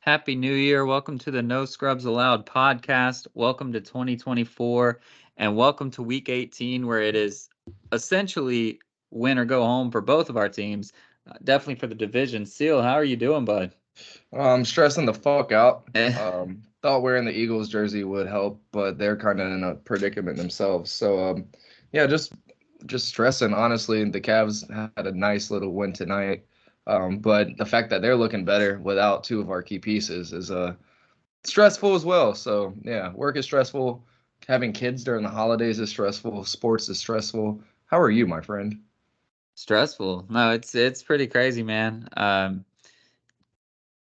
Happy New Year. Welcome to the No Scrubs Allowed podcast. Welcome to 2024 and welcome to week 18 where it is essentially win or go home for both of our teams. Definitely for the division. Seal, how are you doing, bud? I'm stressing the fuck out. Eh, Thought wearing the Eagles jersey would help, but they're kind of in a predicament themselves. So, yeah, just stressing. Honestly, the Cavs had a nice little win tonight, but the fact that they're looking better without two of our key pieces is stressful as well. So, yeah, work is stressful. Having kids during the holidays is stressful. Sports is stressful. How are you, my friend? Stressful. No, it's pretty crazy, man.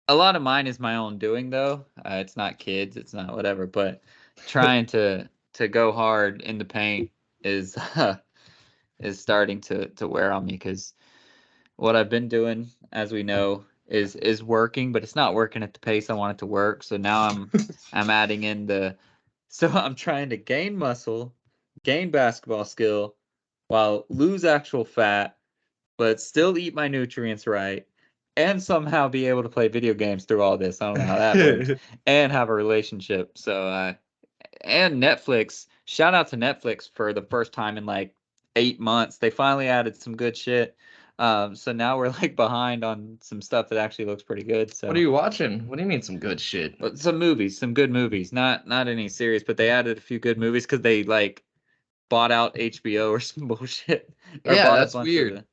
A lot of mine is my own doing though. It's not kids, it's not whatever, but trying to go hard in the paint is is starting to wear on me because what I've been doing, as we know, is working, but it's not working at the pace I want it to work. So now I'm adding in so I'm trying to gain muscle, gain basketball skill, while lose actual fat, but still eat my nutrients right, and somehow be able to play video games through all this. I don't know how that works, and have a relationship. So and Netflix. Shout out to Netflix for the first time in like 8 months. They finally added some good shit. So now we're like behind on some stuff that actually looks pretty good. What are So, you watching? What do you mean some good shit? but some movies, some good movies. Not any series, but they added a few good movies because they like bought out HBO or some bullshit, or Yeah, bought a that's bunch of weird.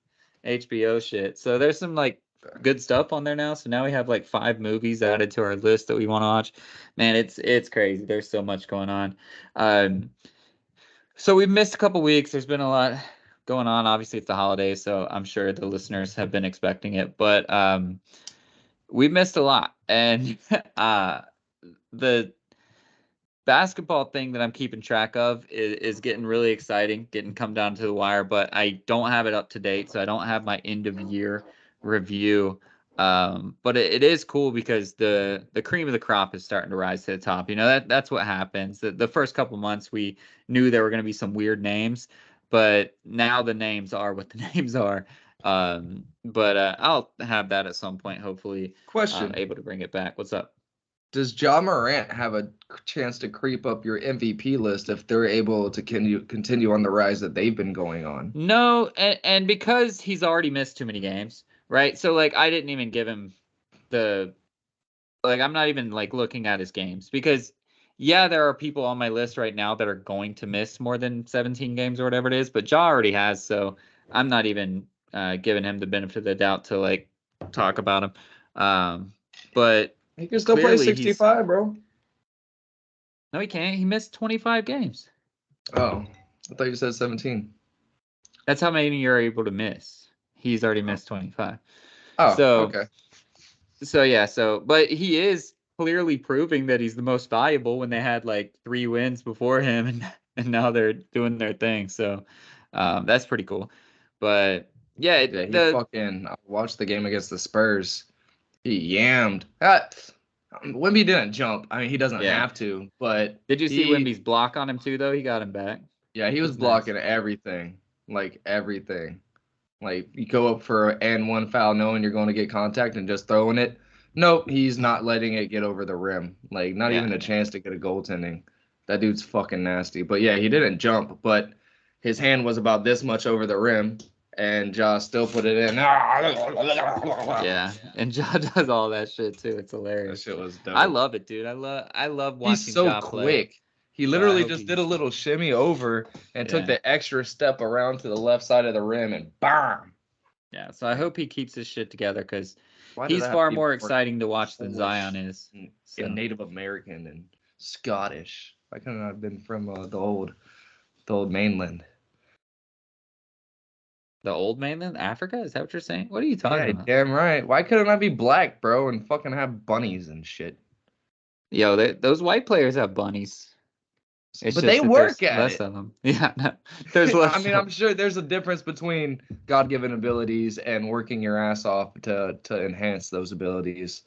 the HBO shit. So there's some like good stuff on there now. So now we have like 5 movies added to our list that we want to watch. Man, it's crazy. There's so much going on. Um, so we've missed a couple weeks. There's been a lot going on. Obviously, it's the holidays, so I'm sure the listeners have been expecting it. But we've missed a lot, and the basketball thing that I'm keeping track of is getting really exciting, getting come down to the wire. But I don't have it up to date, so I don't have my end of year review. But it is cool because the cream of the crop is starting to rise to the top. You know that's what happens. The first couple months we knew there were going to be some weird names, but now the names are what the names are. But I'll have that at some point. Hopefully, Question. able to bring it back. What's up? Does Ja Morant have a chance to creep up your MVP list if they're able to continue on the rise that they've been going on? No, and because he's already missed too many games, right? So like I didn't even give him the like I'm not even like looking at his games because yeah, there are people on my list right now that are going to miss more than 17 games or whatever it is, but Ja already has, so I'm not even giving him the benefit of the doubt to like talk about him. But He can still play clearly he's 65, bro. no, he can't. He missed 25 games. Oh, I thought you said 17. That's how many you're able to miss. He's already missed 25. Oh, So okay. but he is clearly proving that he's the most valuable when they had like 3 wins before him and now they're doing their thing. So that's pretty cool. But yeah, Yeah, he the fucking I watched the game against the Spurs. He yammed. Wemby didn't jump. I mean, he doesn't yeah. have to, but Did you see he, Wimby's block on him too though? He got him back. yeah, he was That's nice. blocking everything, like everything. Like you go up for an one foul knowing you're going to get contact and just throwing it. Nope, he's not letting it get over the rim. Like not Yeah, even a yeah. chance to get a goaltending. That dude's fucking nasty. But yeah, he didn't jump, but his hand was about this much over the rim, and Josh still put it in. Yeah. And Ja does all that shit too. It's That hilarious. shit was I dope. love it, dude. I love He's watching so Ja play. quick. He So I literally hope just did a he's little shimmy over and took yeah. the extra step around to the left side of the rim and bam. Yeah, so I hope he keeps his shit together because Why did he's I have to far be more more exciting to watch than Zion Polish is. and So Native American and Scottish? Why couldn't I have been from the old mainland? the old mainland, Africa, is that what you're saying? What are you talking Yeah, about? damn right. Why couldn't I be black, bro, and fucking have bunnies and shit? Yo, those white players have bunnies. It's But they just that work there's at less it. of them. Yeah, no, there's I less mean, of I'm 'em. sure there's a difference between God-given abilities and working your ass off to enhance those abilities.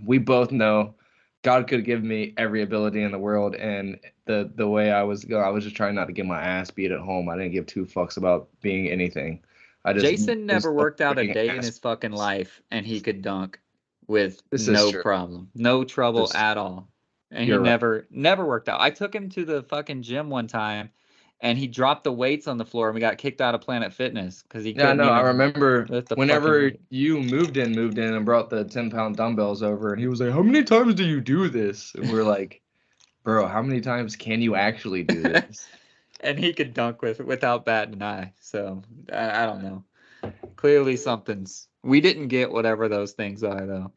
We both know God could give me every ability in the world, and the way I was going, I was just trying not to get my ass beat at home. I didn't give two fucks about being anything. I just Jason was never worked out a avoiding day in ass his fucking beatings. life and he could dunk. with This is no true. problem, no trouble This, at all. And he you're right. never worked out. I took him to the fucking gym one time and he dropped the weights on the floor and we got kicked out of Planet Fitness because he Yeah, couldn't no, I even remember lift the fucking whenever weight. you moved in and brought the 10-pound dumbbells over, and he was like, "How many times do you do this?" And we're like, "Bro, how many times can you actually do this?" And he could dunk without batting an eye. So I don't know. Clearly something's. We didn't get whatever those things are though.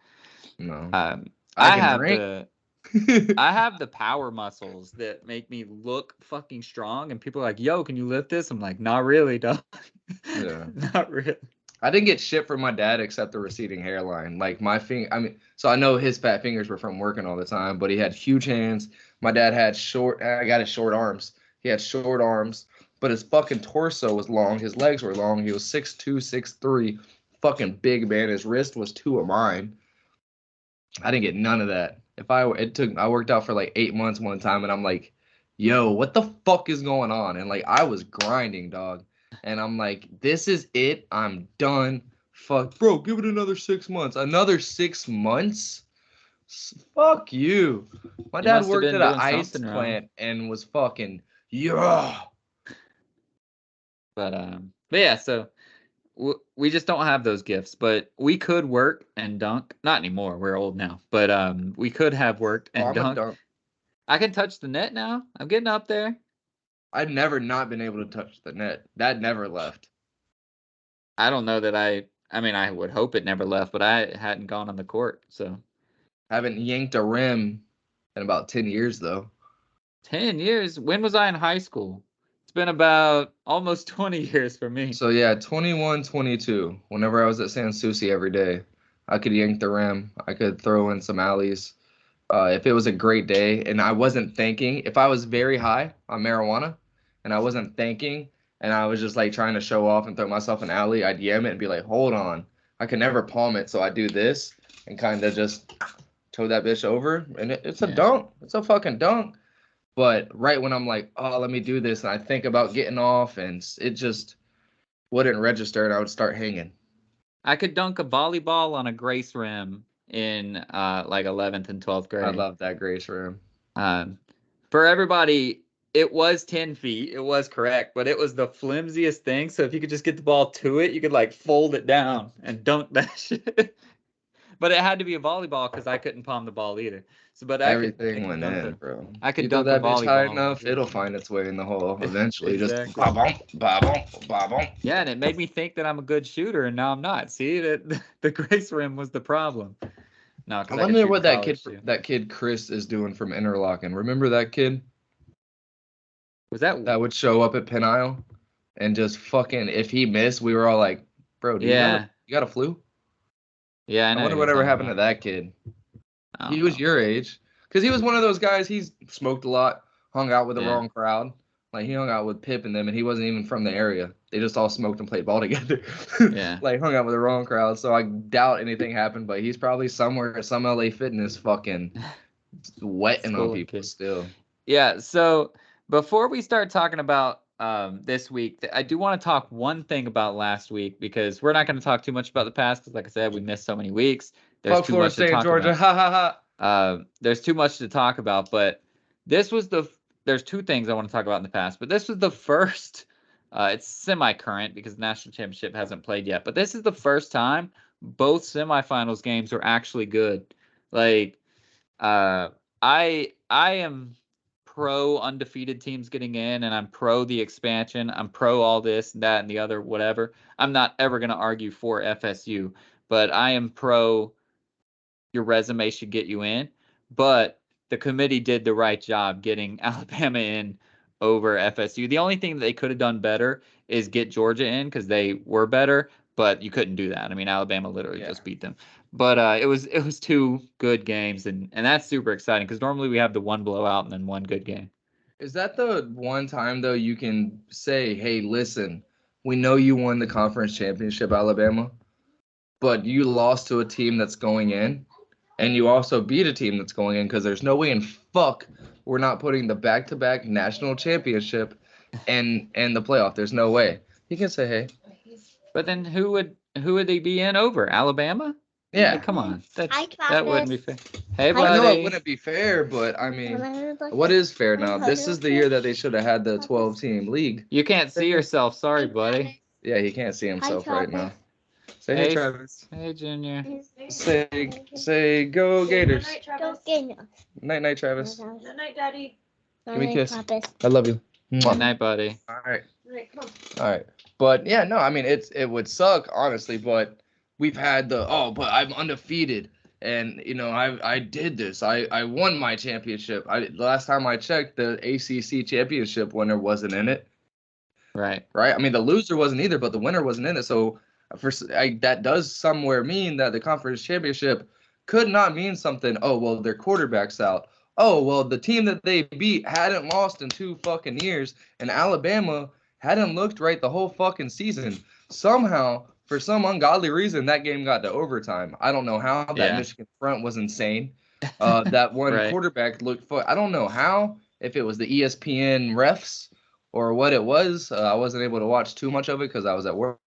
No, Um, I I can have drink. the I have the power muscles that make me look fucking strong, and people are like, "Yo, can you lift this?" I'm like, "Not really, dog. Yeah. Not really." I didn't get shit from my dad except the receding hairline. Like my finger, I mean, so I know his fat fingers were from working all the time, but he had huge hands. My dad had short, I got his short arms. He had short arms, but his fucking torso was long. His legs were long. He was 6'2", 6'3", fucking big man. His wrist was two of mine. I didn't get none of that. I worked out for like 8 months one time, and I'm like, yo, what the fuck is going on? And like, I was grinding, dog. And I'm like, this is it. I'm done. Fuck, bro, give it another 6 months. Another 6 months? Fuck you. My You dad must have worked been at an doing ice something wrong. plant and was fucking, yeah. But yeah, so we just don't have those gifts. But we could work and dunk. Not anymore. We're old now. But we could have worked Oh, and I'm a dunked. dunk. I can touch the net now. I'm getting up there. I've never not been able to touch the net. That never left. I don't know that I mean, I would hope it never left, but I hadn't gone on the court. So Haven't yanked a rim in about 10 years, though. 10 years. When was I in high school? It's been about almost 20 years for me. So yeah, 21, 22. Whenever I was at San Souci every day, I could yank the rim. I could throw in some alleys. If it was a great day and I wasn't thinking, if I was very high on marijuana and I wasn't thinking and I was just like trying to show off and throw myself an alley, I'd yam it and be like, hold on. I could never palm it, so I do this and kind of just toe that bitch over. And it's a Yeah. dunk. It's a fucking dunk. But right when I'm like, oh, let me do this, and I think about getting off, and it just wouldn't register, and I would start hanging. I could dunk a volleyball on a Grace rim in like 11th and 12th I grade. love that Grace rim. Um, for everybody, it was 10 feet. It was correct, but it was the flimsiest thing. So if you could just get the ball to it, you could like fold it down and dunk that shit. But it had to be a volleyball because I couldn't palm the ball either. So, but I Everything could went dunk in, a, bro. I could You throw dunk a that bitch high volleyball. enough, it'll find its way in the hole eventually. Just Exactly. ba-boom, ba-boom, ba-boom. Yeah, and it made me think that I'm a good shooter, and now I'm not. See, that the Grace rim was the problem. No, I because I could wonder shoot in what college too. that kid Chris is doing from Interlochen. Remember that kid Was that? that would show up at Penn Isle and just fucking if he missed, we were all like, bro, do Yeah, you got a flu? yeah, I I know wonder who you're whatever talking happened to about. that kid. I He don't was know. your age. Because he was one of those guys, he's smoked a lot, hung out with the Yeah, wrong crowd. Like, he hung out with Pip and them, and he wasn't even from the area. They just all smoked and played ball together. yeah. Like, hung out with the wrong crowd. So I doubt anything happened, but he's probably somewhere at some LA Fitness fucking wetting on Schooling people kids. still. Yeah. So before we start talking about this week, I do want to talk one thing about last week because we're not going to talk too much about the past because, like I said, we missed so many weeks. There's Fuck too Florida much to State, talk Georgia. about. Ha ha ha. There's too much to talk about, but this was there's two things I want to talk about in the past, but this was the first. It's semi-current because the national championship hasn't played yet, but this is the first time both semifinals games are actually good. Like, uh, I am pro undefeated teams getting in, and I'm pro the expansion. I'm pro all this, that, and the other, whatever. I'm not ever going to argue for FSU, but I am pro your resume should get you in. But the committee did the right job getting Alabama in over FSU. The only thing that they could have done better is get Georgia in because they were better, but you couldn't do that. I mean, Alabama literally Yeah. just beat them. But it was two good games, and that's super exciting because normally we have the one blowout and then one good game. Is that the one time, though, you can say, hey, listen, we know you won the conference championship, Alabama, but you lost to a team that's going in, and you also beat a team that's going in because there's no way in fuck we're not putting the back-to-back national championship and the playoff. There's no way. You can say, hey, But then who would they be in over? Alabama? Like, Yeah. come on, Hi, that wouldn't be Travis. fair. Hey, Hi, I know it buddy. wouldn't be fair, but I mean, Travis. what is fair now? This is the year that they should have had the 12-team league. You can't see yourself. Sorry, buddy. Yeah, he can't see Hi, himself right now. Travis. Say hey, Hey, Travis. hey, Junior. Say go Gators. Go get us. Night night, Travis. Good night, Daddy. Give me a kiss. I love you. Good Mwah. night, buddy. All right. All right. But yeah, no, I mean it would suck, honestly, but we've had but I'm undefeated. And I did this. I won my championship. The last time I checked, the ACC championship winner wasn't in it. Right. Right? I mean, the loser wasn't either, but the winner wasn't in it. So that does somewhere mean that the conference championship could not mean something. Oh, well, their quarterback's out. Oh, well, the team that they beat hadn't lost in 2 fucking years, and Alabama hadn't looked right the whole fucking season. Somehow, for some ungodly reason, that game got to overtime. I don't know how. That Yeah. Michigan front was insane. That one Right. quarterback looked I don't know how, if it was the ESPN refs or what it was. I wasn't able to watch too much of it because I was at work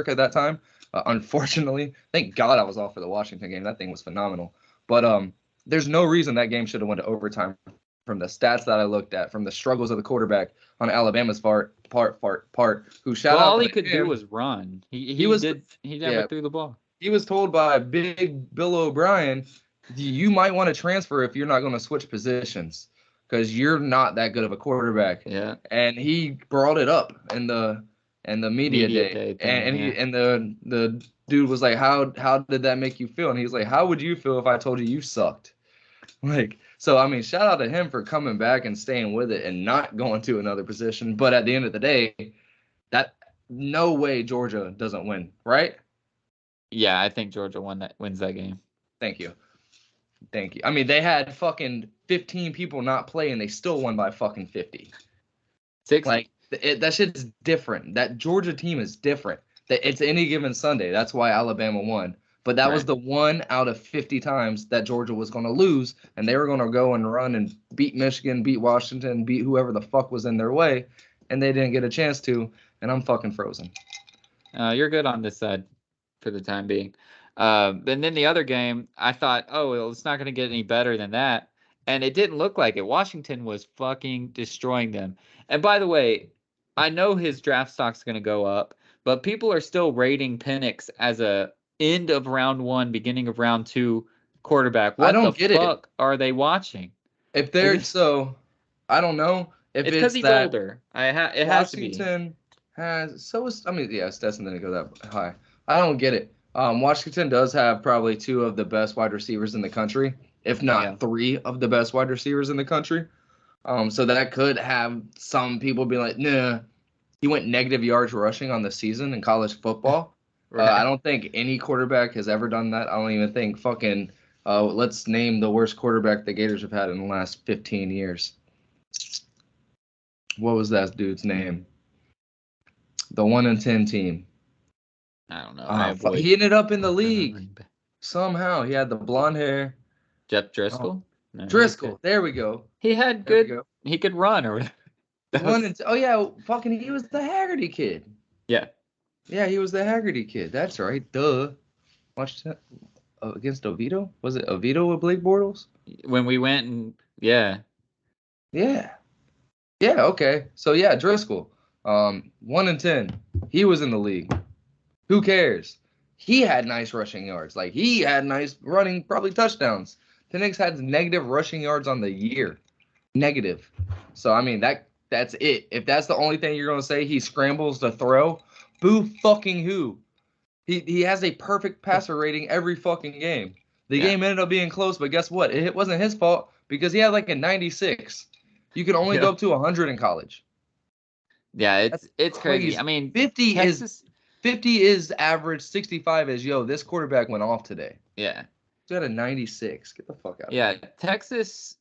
at that time. Unfortunately, thank God I was off for the Washington game. That thing was phenomenal. But there's no reason that game should have went to overtime from the stats that I looked at, from the struggles of the quarterback on Alabama's part. Who shout out all he to could do him. was run. He never Yeah. threw the ball. He was told by Big Bill O'Brien, you might want to transfer if you're not going to switch positions because you're not that good of a quarterback. Yeah. And he brought it up in the media day thing, and yeah. the dude was like, how did that make you feel? And he's like, how would you feel if I told you sucked? Like, so I mean, shout out to him for coming back and staying with it and not going to another position. But at the end of the day, that no way Georgia doesn't win, right? Yeah, I think Georgia wins that game. Thank you. I mean, they had fucking 15 people not play and they still won by fucking 50. 60. Like, that shit's different. That Georgia team is different. It's any given Sunday. That's why Alabama won. But that was Right. the 1 out of 50 times that Georgia was going to lose, and they were going to go and run and beat Michigan, beat Washington, beat whoever the fuck was in their way, and they didn't get a chance to, and I'm fucking frozen. You're good on this side for the time being. And then the other game, I thought, oh, well, it's not going to get any better than that. And it didn't look like it. Washington was fucking destroying them. And by the way, I know his draft stock's going to go up, but people are still rating Penix as a end of round 1, beginning of round 2 quarterback. What I don't the get fuck are they watching? If they're so, I don't know if It's because he's that older. It has to be. Washington I mean, yeah, Stetson didn't go that high. I don't get it. Washington does have probably 2 of the best wide receivers in the country, if not 3 of the best wide receivers in the country. So that could have some people be like, nah, he went negative yards rushing on the season in college football. Right. I don't think any quarterback has ever done that. I don't even think fucking let's name the worst quarterback the Gators have had in the last 15 years. What was that dude's name? The 1-10 team. I don't know. He ended up in the league somehow. He had the blonde hair. Jeff Driscoll? No, Driscoll. There we go. He had good. He could run or Oh yeah, fucking. He was the Haggerty kid. Yeah. Yeah, he was the Haggerty kid. That's right. Duh. Watched that against Oviedo. Was it Oviedo with Blake Bortles? When we went and yeah. Yeah. Yeah. Okay. So yeah, Driscoll. 1-10. He was in the league. Who cares? He had nice rushing yards. Like, he had nice running, probably touchdowns. Penix had negative rushing yards on the year. Negative. So, I mean, that's it. If that's the only thing you're going to say, he scrambles to throw, boo fucking who. He has a perfect passer rating every fucking game. The game ended up being close, but guess what? It wasn't his fault because he had like a 96. You can only go up to 100 in college. Yeah, it's crazy. I mean, 50 is average, 65 is, this quarterback went off today. Yeah. He's got a 96. Get the fuck out of here. Yeah, Texas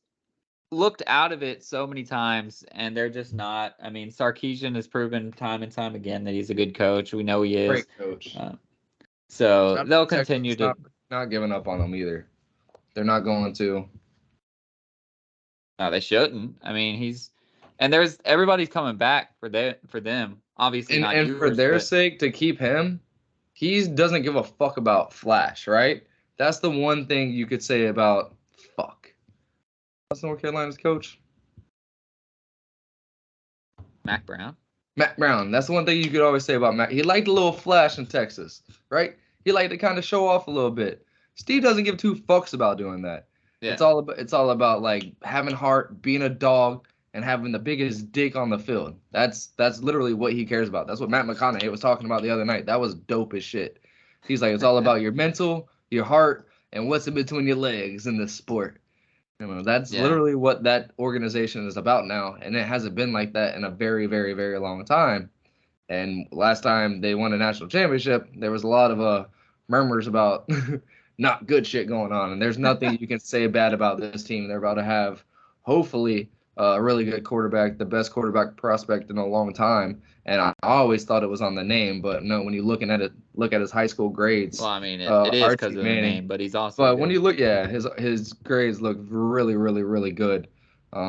looked out of it so many times, and they're just not. I mean, Sarkisian has proven time and time again that he's a good coach. We know he is. Great coach. So they'll continue to. Not giving up on them either. They're not going to. No, they shouldn't. I mean, everybody's coming back for them. Obviously, not and yours, for their sake to keep him, he doesn't give a fuck about flash, right? That's the one thing you could say about fuck. That's North Carolina's coach. Mac Brown. Matt Brown. That's the one thing you could always say about Matt. He liked a little flash in Texas, right? He liked to kind of show off a little bit. Steve doesn't give two fucks about doing that. Yeah. It's all about like having heart, being a dog, and having the biggest dick on the field. That's literally what he cares about. That's what Matt McConaughey was talking about the other night. That was dope as shit. He's like, it's all about your mental, your heart, and what's in between your legs in this sport. You know, that's literally what that organization is about now, and it hasn't been like that in a very, very, very long time. And last time they won a national championship, there was a lot of murmurs about not good shit going on. And there's nothing you can say bad about this team. They're about to have, hopefully, a really good quarterback, the best quarterback prospect in a long time. And I always thought it was on the name, but no, when you're looking at it, look at his high school grades. Well, I mean, it is because of the name, but he's also. But when you look, his grades look really, really, really good.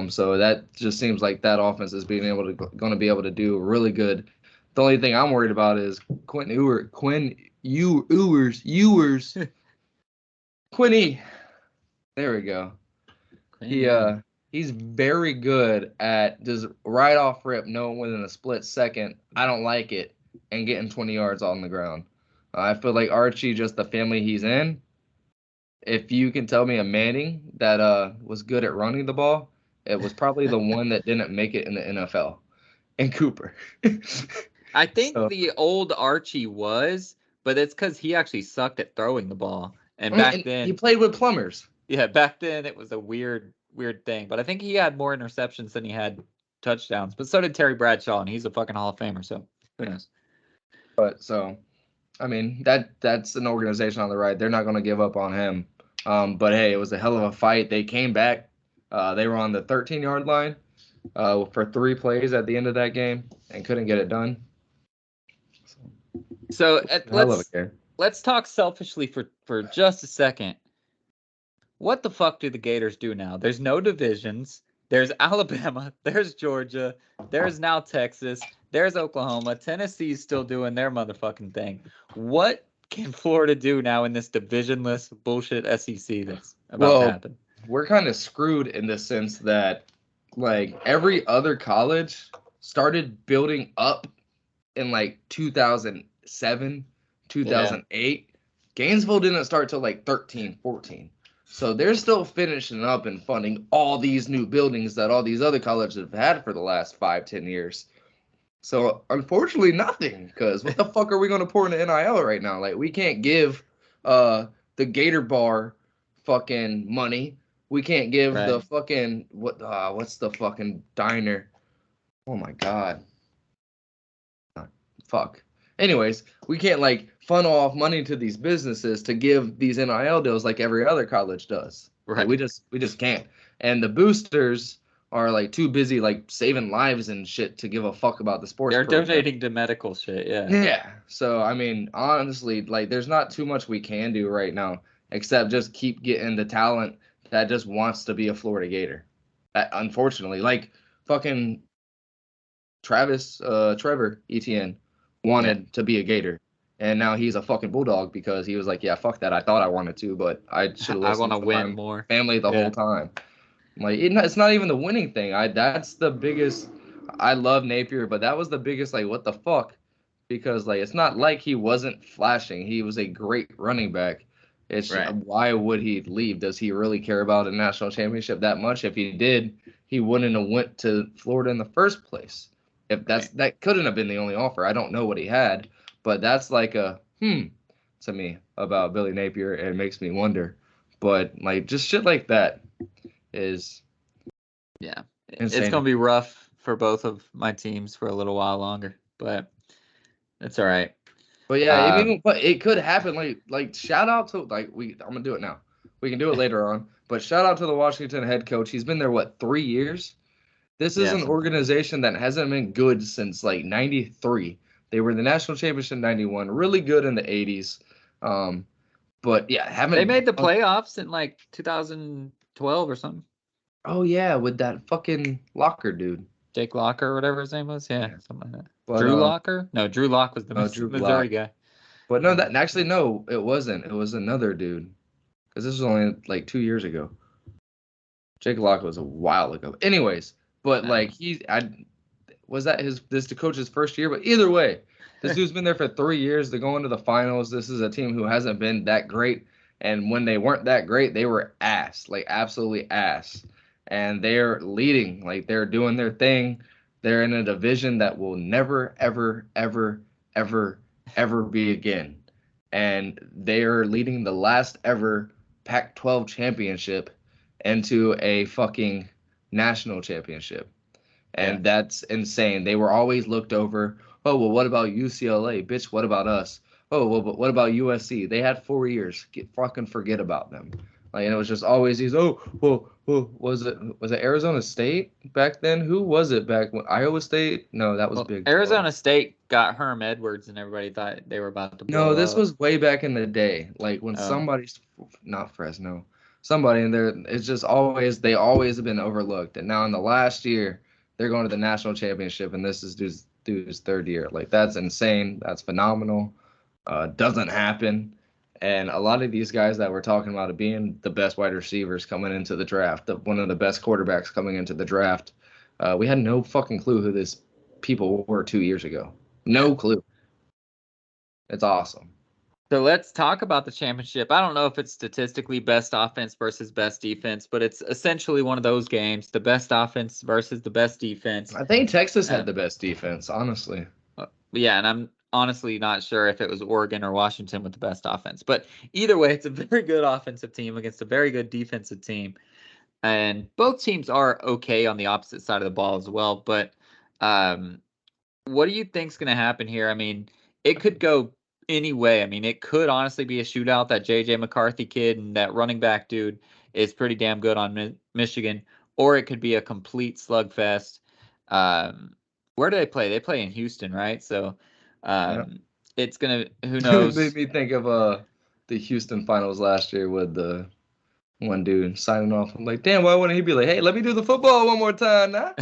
So that just seems like that offense is going to be able to do really good. The only thing I'm worried about is Quinn Ewers. Quinny. There we go. He's very good at just right off rip, knowing within a split second, I don't like it, and getting 20 yards on the ground. I feel like Archie, just the family he's in, if you can tell me a Manning that was good at running the ball, it was probably the one that didn't make it in the NFL. And Cooper. I think the old Archie was, but it's because he actually sucked at throwing the ball. And back then he played with plumbers. Yeah, back then it was a weird thing. But I think he had more interceptions than he had touchdowns. But so did Terry Bradshaw, and he's a fucking Hall of Famer. So who knows? But so, I mean, that's an organization on the right. They're not going to give up on him. But hey, it was a hell of a fight. They came back. They were on the 13-yard line for 3 plays at the end of that game and couldn't get it done. So let's talk selfishly for just a second. What the fuck do the Gators do now? There's no divisions. There's Alabama. There's Georgia. There's now Texas. There's Oklahoma. Tennessee's still doing their motherfucking thing. What can Florida do now in this divisionless bullshit SEC that's about to happen? We're kind of screwed in the sense that, like, every other college started building up in, like, 2007, 2008. Yeah. Gainesville didn't start till, like, 13, 14. So they're still finishing up and funding all these new buildings that all these other colleges have had for the last 5-10 years. So unfortunately, nothing. Because what the fuck are we going to pour into NIL right now? Like, we can't give the Gator Bar fucking money. We can't give the fucking what's the fucking diner? Oh my god. Fuck. Anyways, we can't like funnel off money to these businesses to give these NIL deals like every other college does. Right. Like, we just can't. And the boosters are like too busy like saving lives and shit to give a fuck about the sports. They're donating to medical shit, yeah. Yeah. So I mean, honestly, like there's not too much we can do right now except just keep getting the talent that just wants to be a Florida Gator. Unfortunately, like fucking Trevor Etienne wanted to be a Gator, and now he's a fucking Bulldog because he was like, yeah, fuck that. I thought I wanted to, but I should have listened to win more family the whole time. Like it's not even the winning thing. That's the biggest. I love Napier, but that was the biggest like what the fuck, because like it's not like he wasn't flashing. He was a great running back. It's why would he leave? Does he really care about a national championship that much? If he did, he wouldn't have went to Florida in the first place. If that couldn't have been the only offer. I don't know what he had, but that's like a to me about Billy Napier, and it makes me wonder. But like just shit like that is insane. It's gonna be rough for both of my teams for a little while longer, but it's all right. But yeah, but it could happen. Like shout out to I'm gonna do it now. We can do it later on. But shout out to the Washington head coach. He's been there 3 years. This is an organization that hasn't been good since like 93. They were the national championship in 91, really good in the 80s. But yeah, they made the playoffs in like 2012 or something. Oh yeah, with that fucking Locker dude. Jake Locker or whatever his name was. Yeah, something like that. But, Drew Locker? No, Drew Lock was the Missouri guy. But no, that actually no, it wasn't. It was another dude. Because this was only like 2 years ago. Jake Lock was a while ago. Anyways, but like was that the coach's first year? But either way, this dude's been there for 3 years. They're going to the finals. This is a team who hasn't been that great. And when they weren't that great, they were ass, like absolutely ass. And they're leading, like they're doing their thing. They're in a division that will never, ever, ever, ever, ever be again. And they are leading the last ever Pac-12 championship into a fucking national championship. And that's insane. They were always looked over. Oh, well, what about UCLA? Bitch, what about us? Oh, well, but what about USC? They had 4 years. Fucking forget about them. Like, and it was just always these, was it Arizona State back then? Who was it back when? Iowa State? No, that was big. Arizona State got Herm Edwards, and everybody thought they were about to blow No, this up. was way back in the day. Like when somebody's not Fresno, somebody in there. It's just always they always have been overlooked. And now in the last year, they're going to the national championship, and this is dude's third year. Like that's insane. That's phenomenal. Doesn't happen. And a lot of these guys that we're talking about being the best wide receivers coming into the draft, one of the best quarterbacks coming into the draft, we had no fucking clue who these people were 2 years ago. No clue. It's awesome. So let's talk about the championship. I don't know if it's statistically best offense versus best defense, but it's essentially one of those games, the best offense versus the best defense. I think Texas had the best defense, honestly. Yeah, and I'm honestly not sure if it was Oregon or Washington with the best offense. But either way, it's a very good offensive team against a very good defensive team. And both teams are okay on the opposite side of the ball as well. But what do you think's going to happen here? I mean, it could go any way. I mean, it could honestly be a shootout. That J.J. McCarthy kid and that running back dude is pretty damn good on Michigan. Or it could be a complete slugfest. Where do they play? They play in Houston, right? So it's going to, who knows? It made me think of the Houston finals last year with the one dude signing off. I'm like, damn, why wouldn't he be like, hey, let me do the football one more time now?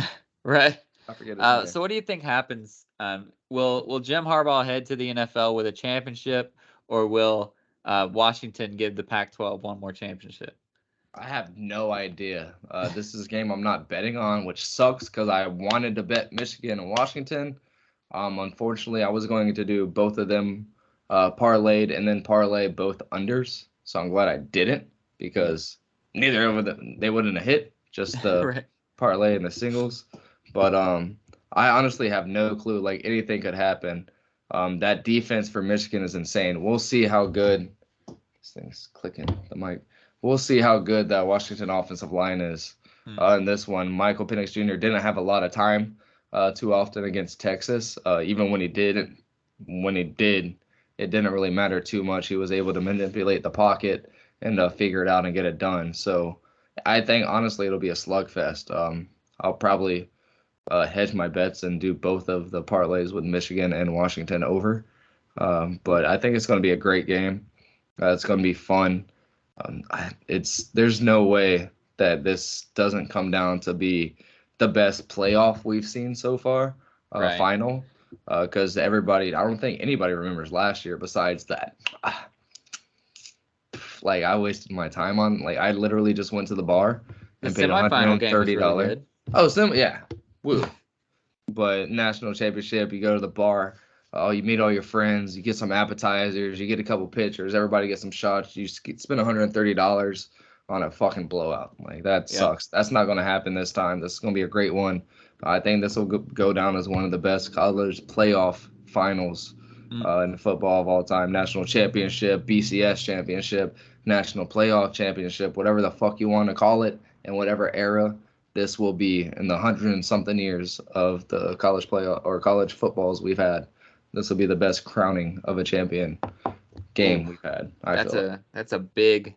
Right. I forget his name. So what do you think happens? Will Jim Harbaugh head to the NFL with a championship, or will Washington give the Pac-12 one more championship? I have no idea. This is a game I'm not betting on, which sucks because I wanted to bet Michigan and Washington. Unfortunately, I was going to do both of them parlayed and then parlay both unders. So I'm glad I didn't because neither of them they wouldn't have hit. Just the Right. parlay and the singles. But I honestly have no clue. Like anything could happen. That defense for Michigan is insane. We'll see how good. This thing's clicking the mic. We'll see how good that Washington offensive line is in this one. Michael Penix Jr. didn't have a lot of time too often against Texas. Even when he did, it didn't really matter too much. He was able to manipulate the pocket and figure it out and get it done. So I think honestly it'll be a slugfest. I'll probably hedge my bets and do both of the parlays with Michigan and Washington over. But I think it's going to be a great game. It's going to be fun. There's no way that this doesn't come down to be the best playoff we've seen so far, Right. final, because I don't think anybody remembers last year besides that. Like I wasted my time on, like I literally just went to the bar and paid semifinal game was $130. really good. Oh, yeah, woo. But national championship, you go to the bar. Oh, you meet all your friends. You get some appetizers. You get a couple pitchers. Everybody gets some shots. You spend $130 on a fucking blowout. Like that sucks. That's not going to happen this time. This is going to be a great one. I think this will go down as one of the best college playoff finals in football of all time. National championship, BCS championship, national playoff championship, whatever the fuck you want to call it, in whatever era this will be in the 100 and something years of the college playoff or college footballs we've had. This will be the best crowning of a champion game we've had. That's a big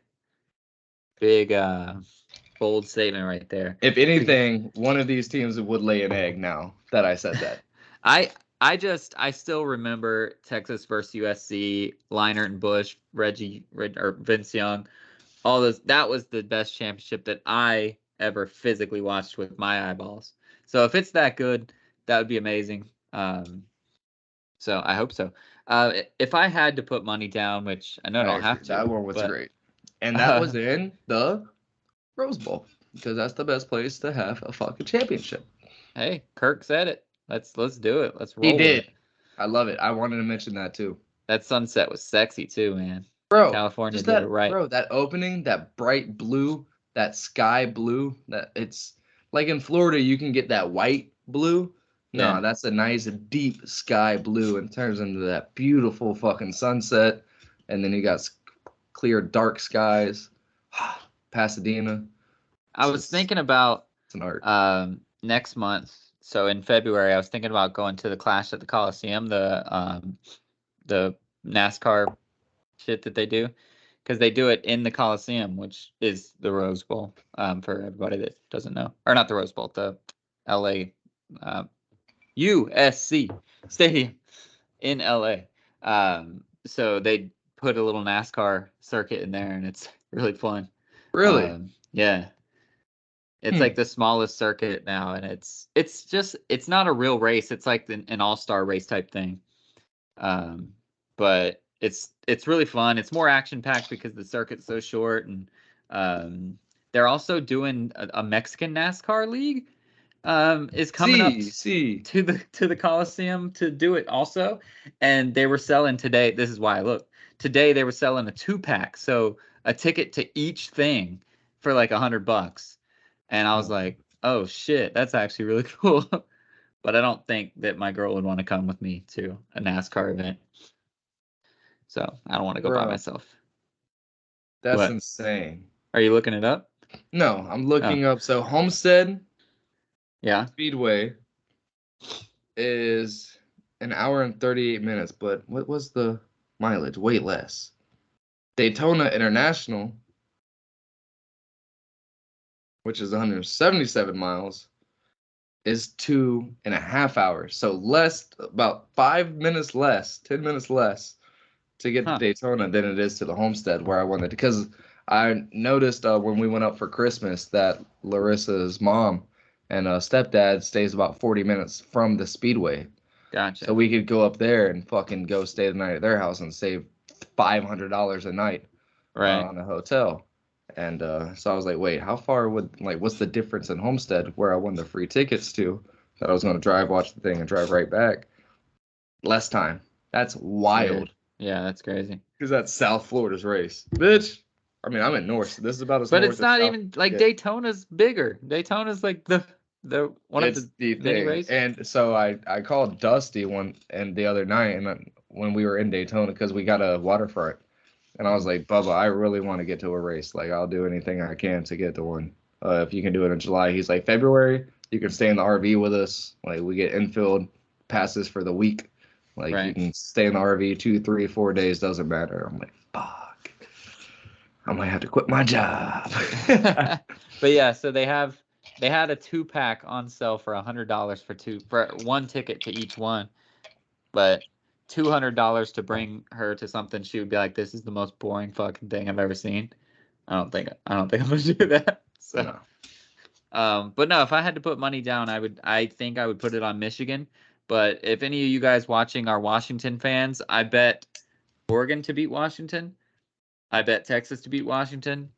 bold statement right there. If anything, one of these teams would lay an egg now that I said that. I still remember Texas versus USC, Leinart and Bush, or Vince Young, all those. That was the best championship that I ever physically watched with my eyeballs. So if it's that good, that would be amazing. So I hope so. If I had to put money down, which I know I don't have to, that one was but, great, and that was in the Rose Bowl because that's the best place to have a fucking championship. Hey, Kirk said it. Let's do it. Let's He roll with did. it. I love it. I wanted to mention that too. That sunset was sexy too, man. Bro, California just did that, it right. bro, that opening, that bright blue, that sky blue, that it's like in Florida, you can get that white blue. No, Yeah. that's a nice deep sky blue and turns into that beautiful fucking sunset. And then you got clear, dark skies. Pasadena. I was thinking about It's an art. next month. So in February, I was thinking about going to the Clash at the Coliseum, the NASCAR shit that they do, because they do it in the Coliseum, which is the Rose Bowl. For everybody that doesn't know, or not the Rose Bowl, the LA USC Stadium in LA. So they put a little NASCAR circuit in there, and it's really fun. Really? Yeah. It's like the smallest circuit now, and it's not a real race. It's like an all-star race type thing. But it's really fun. It's more action-packed because the circuit's so short, and they're also doing a Mexican NASCAR league. Is coming up to the Coliseum to do it also, and they were selling today. This is why I look. Today they were selling a 2-pack, so a ticket to each thing for like $100. And I was like, oh shit, that's actually really cool. But I don't think that my girl would want to come with me to a NASCAR event. So I don't want to go by myself. That's What? insane. Are you looking it up? No, I'm looking up. So Homestead Speedway is an hour and 38 minutes, but what was the mileage? Way less. Daytona International, which is 177 miles, is 2.5 hours. So less, about 5 minutes less, 10 minutes less to get to Daytona than it is to the Homestead where I wanted. Because I noticed when we went up for Christmas that Larissa's mom and stepdad stays about 40 minutes from the Speedway. Gotcha. So we could go up there and fucking go stay the night at their house and save $500 a night on a hotel. And so I was like, wait, how far what's the difference in Homestead where I won the free tickets to that I was going to drive, watch the thing, and drive right back? Less time. That's wild. Yeah, that's crazy. Because that's South Florida's race. Bitch. I mean, I'm in North. So this is about as But north it's not as even like Daytona's bigger. Daytona's like the one of the mini races. And so I called Dusty the other night and when we were in Daytona because we got a waterfront. And I was like, Bubba, I really want to get to a race. Like, I'll do anything I can to get to one. If you can do it in July. He's like, February, you can stay in the RV with us. Like, we get infield passes for the week. Like, you can stay in the RV 2, 3, 4 days. Doesn't matter. I'm like, fuck. I might have to quit my job. But yeah, so they had a 2-pack on sale for $100 for one ticket to each one. But $200 to bring her to something she would be like, this is the most boring fucking thing I've ever seen. I don't think I'm gonna do that. So no. But no, if I had to put money down, I think I would put it on Michigan. But if any of you guys watching are Washington fans, I bet Oregon to beat Washington. I bet Texas to beat Washington.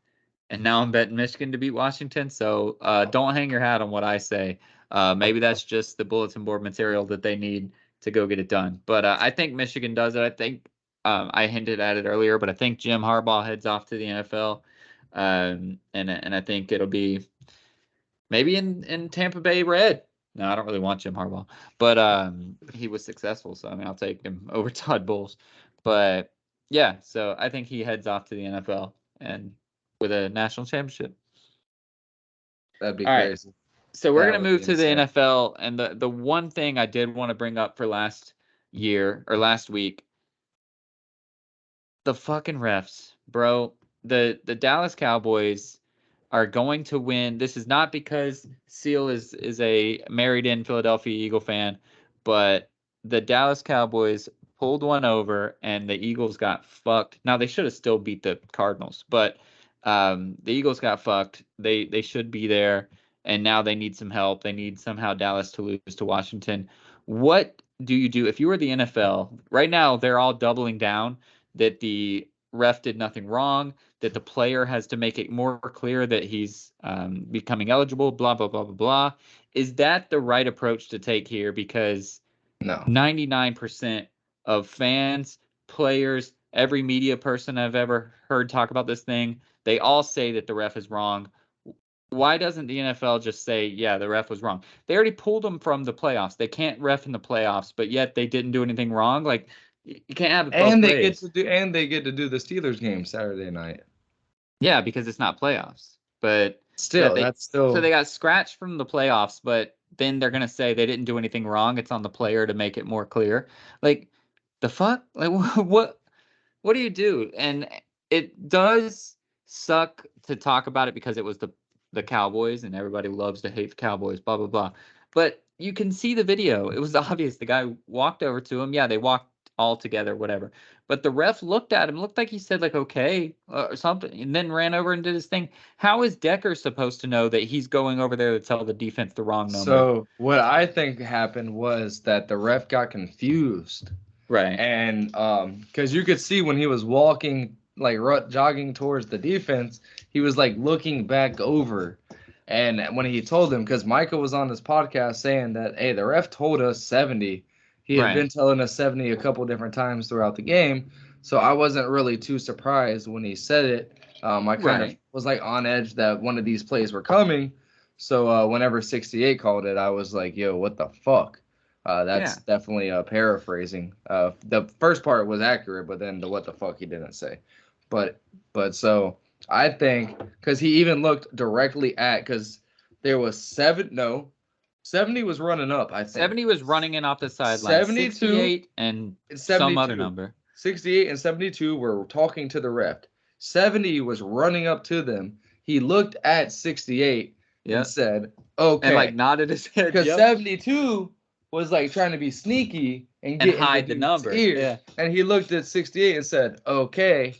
And now I'm betting Michigan to beat Washington. So don't hang your hat on what I say. Maybe that's just the bulletin board material that they need to go get it done. But I think Michigan does it. I think I hinted at it earlier, but I think Jim Harbaugh heads off to the NFL. And I think it'll be maybe in Tampa Bay Red. No, I don't really want Jim Harbaugh, but he was successful. So, I mean, I'll take him over Todd Bowles. But yeah, so I think he heads off to the NFL and with a national championship. That'd be crazy. So we're going to move to the NFL. And the one thing I did want to bring up for last week, the fucking refs, bro. The Dallas Cowboys are going to win. This is not because Seal is a married in Philadelphia Eagle fan, but the Dallas Cowboys pulled one over and the Eagles got fucked. Now they should have still beat the Cardinals, but the Eagles got fucked. They should be there, and now they need some help. They need somehow Dallas to lose to Washington. What do you do if you were the NFL right now? They're all doubling down that the ref did nothing wrong, that the player has to make it more clear that he's becoming eligible. Blah blah blah blah blah. Is that the right approach to take here? Because No. 99% of fans, players, every media person I've ever heard talk about this thing, they all say that the ref is wrong. Why doesn't the NFL just say, yeah, the ref was wrong? They already pulled them from the playoffs. They can't ref in the playoffs, but yet they didn't do anything wrong. Like, you can't have it both And ways. they get to do the Steelers game Saturday night. Yeah, because it's not playoffs. But Still, that's still. So they got scratched from the playoffs, but then they're gonna say they didn't do anything wrong. It's on the player to make it more clear. Like, the fuck? Like, what do you do? And it does suck to talk about it because it was the Cowboys and everybody loves to hate the Cowboys, blah blah blah. But you can see the video. It was obvious. The guy walked over to him. Yeah, they walked all together, whatever. But the ref looked at him, looked like he said like okay or something, and then ran over and did his thing. How is Decker supposed to know that he's going over there to tell the defense the wrong number? So what I think happened was that the ref got confused. Right. And because you could see when he was walking, like jogging towards the defense, he was like looking back over. And when he told him, because Michael was on his podcast saying that, hey, the ref told us 70. He had been telling us 70 a couple different times throughout the game. So I wasn't really too surprised when he said it. I kind of was like on edge that one of these plays were coming. So whenever 68 called it, I was like, yo, what the fuck? That's definitely paraphrasing. The first part was accurate, but then the what the fuck he didn't say. But so I think because he even looked directly at, because there was 70 was running up, I think. 70 was running in off the sideline. 68 and 72, some other number. 68 and 72 were talking to the ref. 70 was running up to them. He looked at 68 and said, okay. And like nodded his head. Because 72 was like trying to be sneaky and hide the number. Yeah. And he looked at 68 and said, okay.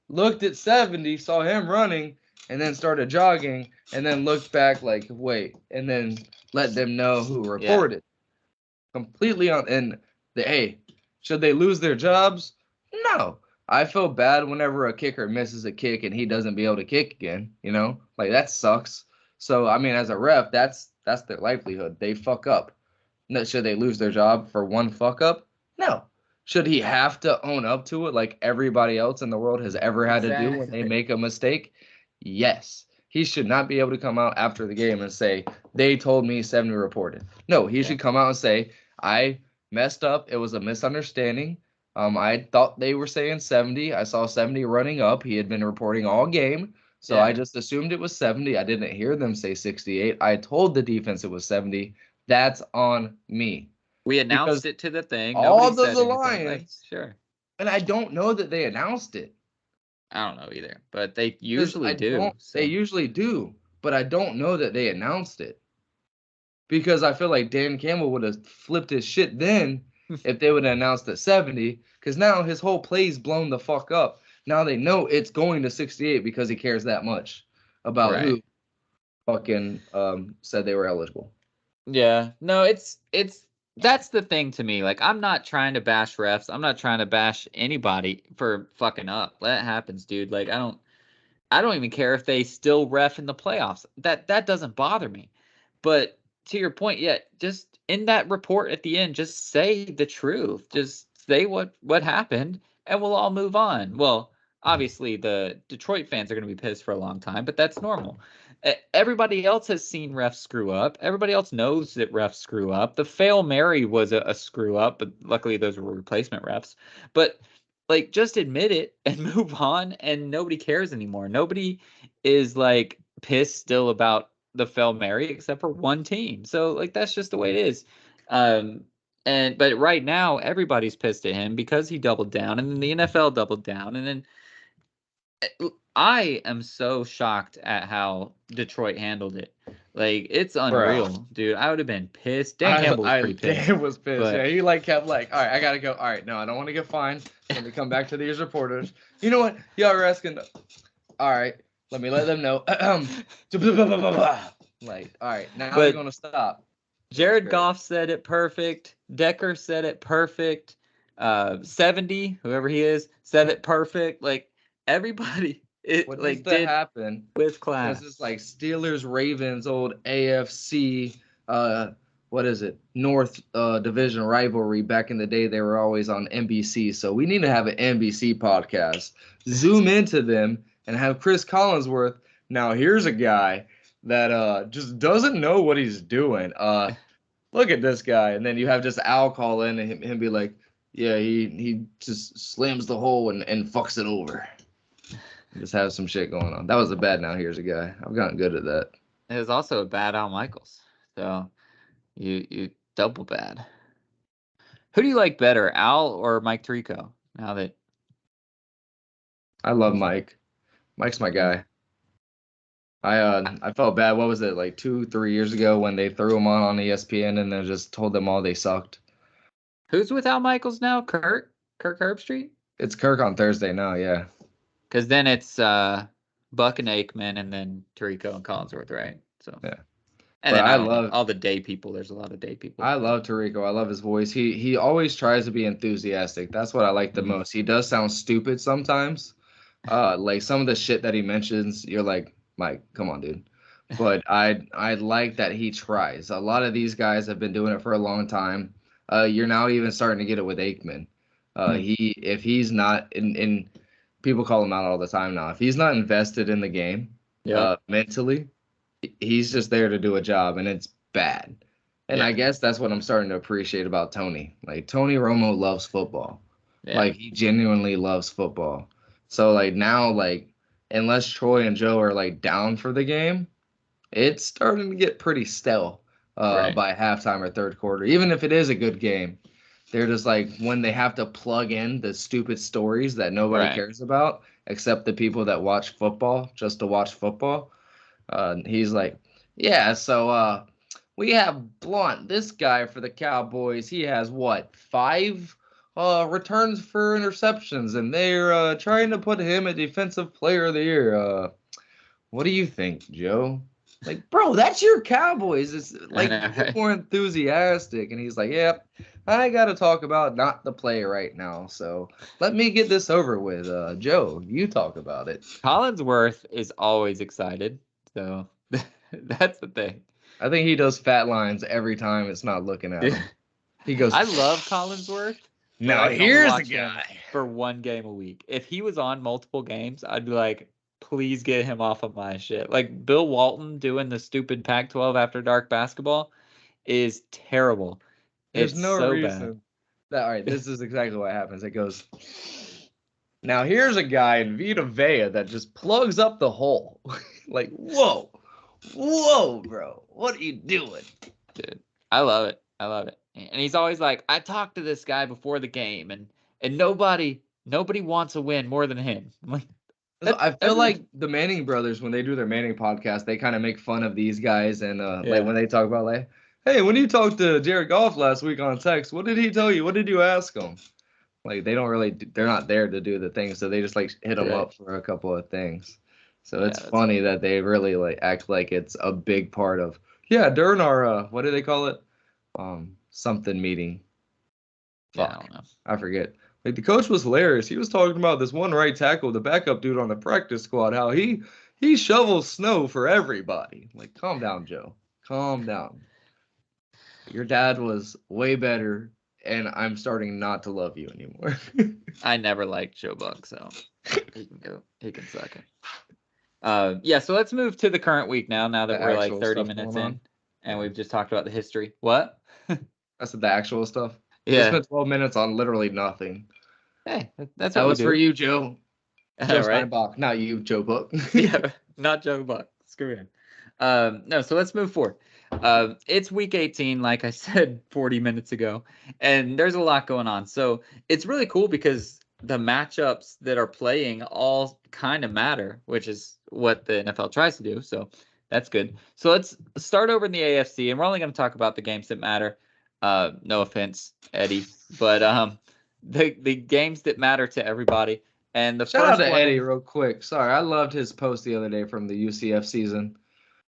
Looked at 70, saw him running, and then started jogging, and then looked back like, wait, and then let them know who reported. Completely on. And hey, should they lose their jobs? No. I feel bad whenever a kicker misses a kick and he doesn't be able to kick again. You know, like that sucks. So I mean, as a ref, that's their livelihood. They fuck up. Should they lose their job for one fuck up? No. Should he have to own up to it like everybody else in the world has ever had to do when they make a mistake? Yes. He should not be able to come out after the game and say, they told me 70 reported. No, he should come out and say, I messed up. It was a misunderstanding. I thought they were saying 70. I saw 70 running up. He had been reporting all game. So I just assumed it was 70. I didn't hear them say 68. I told the defense it was 70. That's on me. We announced it to the thing. All the Lions. Like, sure. And I don't know that they announced it. I don't know either, but they usually do. They usually do, but I don't know that they announced it. Because I feel like Dan Campbell would have flipped his shit then if they would have announced at 70, because now his whole play's blown the fuck up. Now they know it's going to 68 because he cares that much about who fucking said they were eligible. Yeah. No, it's that's the thing to me. Like, I'm not trying to bash refs. I'm not trying to bash anybody for fucking up. That happens, dude. Like, I don't even care if they still ref in the playoffs. That doesn't bother me. But to your point, just in that report at the end, just say the truth. Just say what happened, and we'll all move on. Well, obviously the Detroit fans are going to be pissed for a long time, but that's normal. Everybody else has seen refs screw up. Everybody else knows that refs screw up. The Fail Mary was a screw up, but luckily those were replacement refs. But like, just admit it and move on, and nobody cares anymore. Nobody is like pissed still about the Fail Mary except for one team. So like, that's just the way it is. But right now everybody's pissed at him because he doubled down, and then the NFL doubled down, and then I am so shocked at how Detroit handled it. Like, it's unreal, dude. I would have been pissed. Dan Campbell was pretty pissed. Dan was pissed. But, yeah, he kept all right, I gotta go. All right, no, I don't want to get fined. Let me come back to these reporters. You know what? Y'all are asking. All right, let them know. Like, all right, now we're gonna stop. Jared Goff said it perfect. Decker said it perfect. 70, whoever he is, said it perfect. Like everybody, What needs like to did happen with class. is like Steelers, Ravens, old AFC, what is it? North division rivalry. Back in the day, they were always on NBC. So we need to have an NBC podcast. Zoom into them and have Chris Collinsworth. Now here's a guy that just doesn't know what he's doing. Look at this guy, and then you have just Al call in and him be like, yeah, he just slams the hole and fucks it over. Just have some shit going on. That was a bad now. Here's a guy. I've gotten good at that. It was also a bad Al Michaels. So you double bad. Who do you like better, Al or Mike Tirico? Now that I love Mike. Mike's my guy. I felt bad. What was it, like 2-3 years ago when they threw him on ESPN and then just told them all they sucked? Who's with Al Michaels now? Kirk Herbstreit? It's Kirk on Thursday now, yeah. Because then it's Buck and Aikman and then Tirico and Collinsworth, right? So yeah. And then I love all the day people. There's a lot of day people. I love Tirico. I love his voice. He always tries to be enthusiastic. That's what I like the most. He does sound stupid sometimes. Like some of the shit that he mentions, you're like, Mike, come on, dude. But I like that he tries. A lot of these guys have been doing it for a long time. You're now even starting to get it with Aikman. If he's not in people call him out all the time now. If he's not invested in the game, mentally, he's just there to do a job, and it's bad. And I guess that's what I'm starting to appreciate about Tony. Like Tony Romo loves football. Yeah. Like he genuinely loves football. So like now, like unless Troy and Joe are like down for the game, it's starting to get pretty stale by halftime or third quarter. Even if it is a good game, they're just like when they have to plug in the stupid stories that nobody cares about except the people that watch football just to watch football. He's like, yeah, so we have Blunt, this guy for the Cowboys. He has what, 5 returns for interceptions, and they're trying to put him a defensive player of the year. What do you think, Joe? Like, bro, that's your Cowboys. It's like you're more enthusiastic. And he's like, yep, I got to talk about not the play right now. So let me get this over with. Joe, you talk about it. Collinsworth is always excited. So that's the thing. I think he does fat lines every time it's not looking at him. He goes, I love Collinsworth. Now here's the guy. For one game a week. If he was on multiple games, I'd be like, please get him off of my shit. Like Bill Walton doing the stupid Pac-12 after dark basketball is terrible. There's no reason. All right, this is exactly what happens. It goes, now here's a guy in Vita Vea that just plugs up the hole. Like, whoa, bro, what are you doing? Dude, I love it. And he's always like, I talked to this guy before the game, and nobody wants a win more than him. I'm like, I feel like the Manning brothers, when they do their Manning podcast, they kind of make fun of these guys. And like when they talk about like, hey, when you talked to Jared Goff last week on text, what did he tell you? What did you ask him? Like they're not there to do the things. So they just like hit them up for a couple of things. So it's funny that they really like act like it's a big part of, during our, what do they call it? Something meeting. Fuck. I don't know. I forget. Like the coach was hilarious. He was talking about this one right tackle, the backup dude on the practice squad, how he shovels snow for everybody. Like, calm down, Joe. Calm down. Your dad was way better, and I'm starting not to love you anymore. I never liked Joe Buck, so he can go. He can suck it. So let's move to the current week now that we're like 30 minutes in, and we've just talked about the history. What? I said the actual stuff. Yeah. We spent 12 minutes on literally nothing. Hey, that's that what was for you, Joe. Joe right? Steinbach, not you, Joe Buck. Yeah, not Joe Buck. Screw him. No, so let's move forward. It's week 18, like I said 40 minutes ago, and there's a lot going on. So it's really cool because the matchups that are playing all kind of matter, which is what the NFL tries to do. So that's good. So let's start over in the AFC, and we're only going to talk about the games that matter. No offense, Eddie, but the games that matter to everybody. And the shout out to Eddie real quick. Sorry, I loved his post the other day from the UCF season.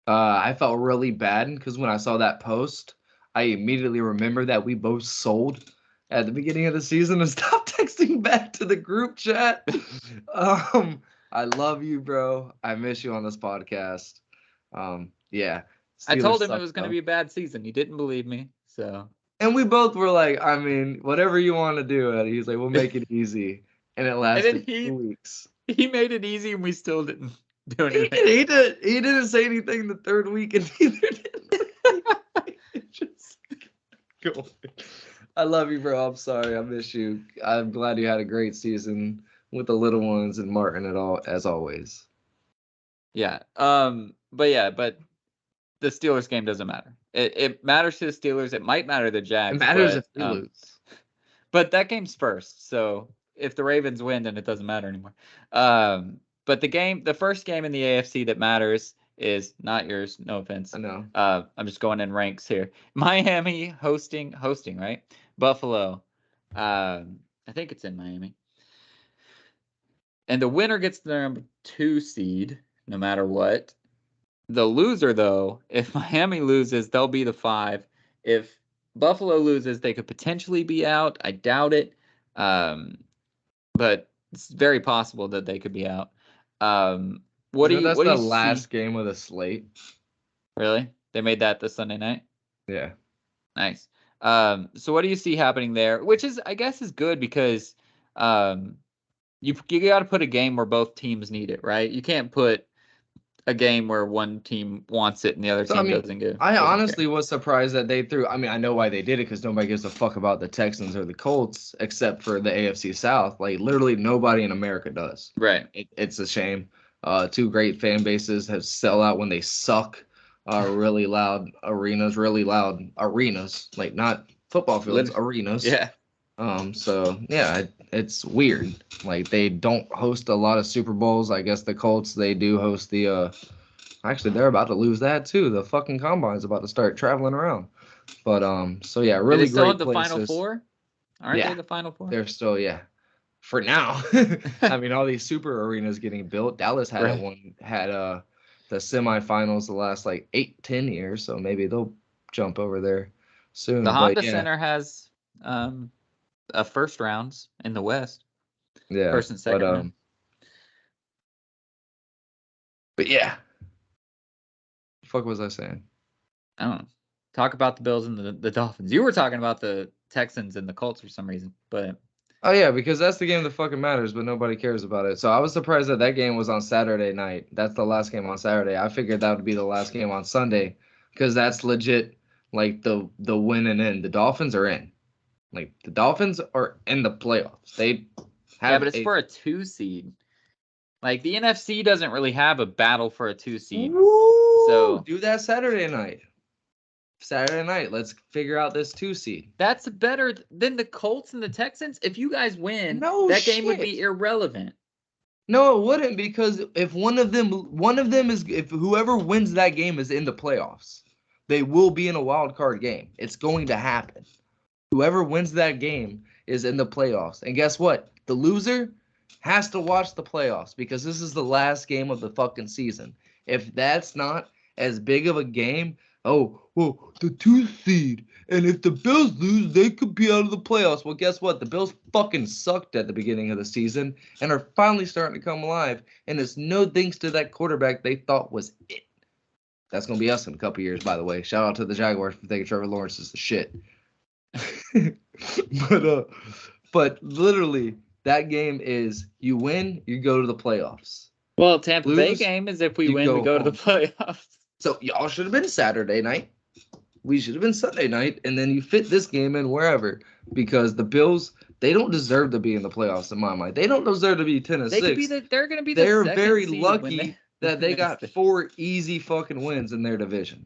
I felt really bad because when I saw that post, I immediately remember that we both sold at the beginning of the season and stopped texting back to the group chat. I love you, bro. I miss you on this podcast. Yeah. I told Steelers him it suck, was going to though. be a bad season. He didn't believe me, so. And we both were like, I mean, whatever you want to do, Eddie. He's like, we'll make it easy. And it And then lasted 2 weeks. he made it ezy, and we still didn't do He anything. didn't say anything the third week, and neither did we. Just go. I love you, bro. I'm sorry. I miss you. I'm glad you had a great season with the little ones and Martin at all, as always. Yeah. But the Steelers game doesn't matter. It matters to the Steelers. It might matter to the Jags. It matters but, if we lose. But that game's first. So if the Ravens win, then it doesn't matter anymore. But the first game in the AFC that matters is not yours. No offense. I know. I'm just going in ranks here. Miami hosting, right? Buffalo. I think it's in Miami. And the winner gets the number 2 seed, no matter what. The loser, though, if Miami loses, they'll be the 5. If Buffalo loses, they could potentially be out. I doubt it. But it's very possible that they could be out. What do you That's the see? last game of the slate. Really? They made that this Sunday night? Yeah. Nice. So what do you see happening there? Which is, I guess, is good because you got to put a game where both teams need it, right? You can't put a game where one team wants it and the other team doesn't give. I honestly was surprised that they threw. I mean, I know why they did it because nobody gives a fuck about the Texans or the Colts except for the AFC South. Like literally nobody in America does. Right. It's a shame. 2 great fan bases have sell out when they suck. Really loud arenas, like not football fields, arenas. Yeah. So yeah, it's weird. Like they don't host a lot of Super Bowls. I guess the Colts, they do host the actually they're about to lose that too. The fucking combine's about to start traveling around. But so yeah, really they still great have the places. Final Four? Aren't Yeah. they the Final Four? They're still, yeah. For now. I mean, all these super arenas getting built. Dallas had the semifinals the last like 8-10 years, so maybe they'll jump over there soon. The But Honda yeah, Center has a first rounds in the West. yeah. First and second round. But yeah. What the fuck was I saying? I don't know. Talk about the Bills and the Dolphins. You were talking about the Texans and the Colts for some reason, but Oh yeah, because that's the game that fucking matters, but nobody cares about it. So I was surprised that game was on Saturday night. That's the last game on Saturday. I figured that would be the last game on Sunday, because that's legit. Like the win and in. The Dolphins are in. Like the Dolphins are in the playoffs. They have. but it's for a 2 seed. Like the NFC doesn't really have a battle for a 2 seed. Woo! So do that Saturday night. Let's figure out this 2 seed. That's better than the Colts and the Texans. If you guys win, No that game would shit. be irrelevant. No, it wouldn't, because if if whoever wins that game is in the playoffs, they will be in a wild card game. It's going to happen. Whoever wins that game is in the playoffs. And guess what? The loser has to watch the playoffs because this is the last game of the fucking season. If that's not as big of a game, oh, well, the 2 seed. And if the Bills lose, they could be out of the playoffs. Well, guess what? The Bills fucking sucked at the beginning of the season and are finally starting to come alive. And it's no thanks to that quarterback they thought was it. That's going to be us in a couple years, by the way. Shout out to the Jaguars for thinking Trevor Lawrence is the shit. But literally, that game is you win, you go to the playoffs. Well, Tampa Bay Lose, game is if we you win, we go go to the playoffs. So y'all should have been Saturday night. We should have been Sunday night, and then you fit this game in wherever, because the Bills, they don't deserve to be in the playoffs in my mind. They don't deserve to be 10-6. They're going to be the They're second very seed lucky that they got 4 easy fucking wins in their division.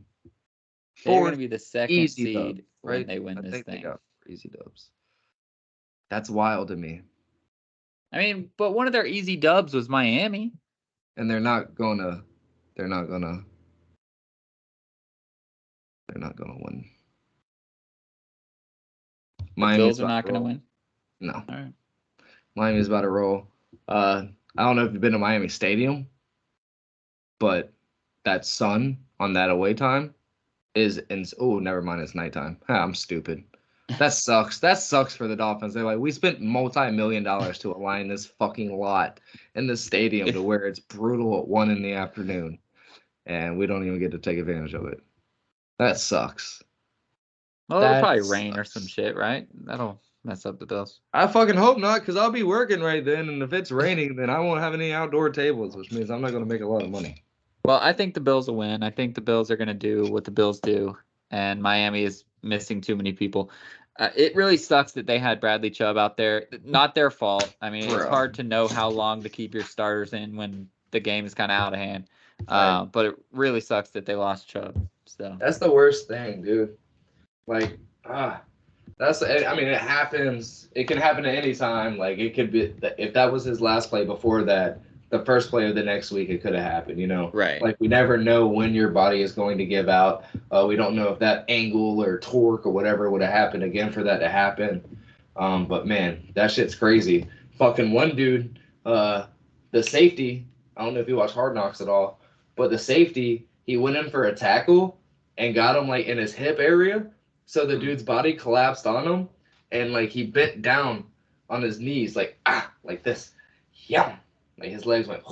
They're 4 going to be the second easy seed dubs, when right? they win I this think thing. they got 4 easy dubs. That's wild to me. I mean, but one of their easy dubs was Miami. And they're not gonna win. The Bills are not going to win. No. All right. Miami's about to roll. I don't know if you've been to Miami Stadium, but that sun on that away time Oh, never mind. It's nighttime. I'm stupid. That sucks. That sucks for the Dolphins. They're like, we spent multi-million dollars to align this fucking lot in the stadium to where it's brutal at 1 p.m, and we don't even get to take advantage of it. That sucks. Well, it'll That probably rain or sucks. some shit, right? That'll mess up the Bills. I fucking hope not, because I'll be working right then, and if it's raining, then I won't have any outdoor tables, which means I'm not going to make a lot of money. Well, I think the Bills will win. I think the Bills are going to do what the Bills do, and Miami is missing too many people. It really sucks that they had Bradley Chubb out there. Not their fault. I mean, it's Bro. hard to know how long to keep your starters in when the game is kind of out of hand. Right. But it really sucks that they lost Chubb. So That's the worst thing, dude. Like, I mean, it happens. It can happen at any time. Like, it could be, if that was his last play before that, the first play of the next week, it could have happened, you know? Right. Like, we never know when your body is going to give out. We don't know if that angle or torque or whatever would have happened again for that to happen. But, man, that shit's crazy. Fucking one dude, the safety, I don't know if you watch Hard Knocks at all, but the safety, he went in for a tackle and got him, like, in his hip area. So the dude's body collapsed on him, and like he bent down on his knees, like this, yeah, like his legs went,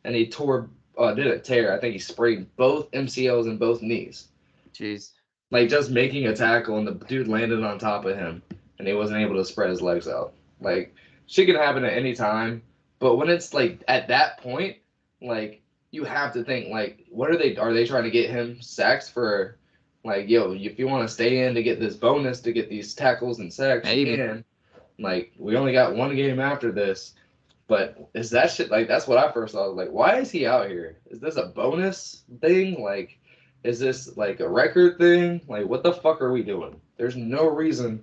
and he didn't tear. I think he sprained both MCLs in both knees. Jeez. Like just making a tackle, and the dude landed on top of him, and he wasn't able to spread his legs out. Like shit can happen at any time, but when it's like at that point, like you have to think like, what are they? Are they trying to get him sacks for? Like, yo, if you want to stay in to get this bonus, to get these tackles and sacks, Maybe. you can. Like, we only got one game after this. But is that shit, like, that's what I first thought. Like, why is he out here? Is this a bonus thing? Like, is this, like, a record thing? Like, what the fuck are we doing? There's no reason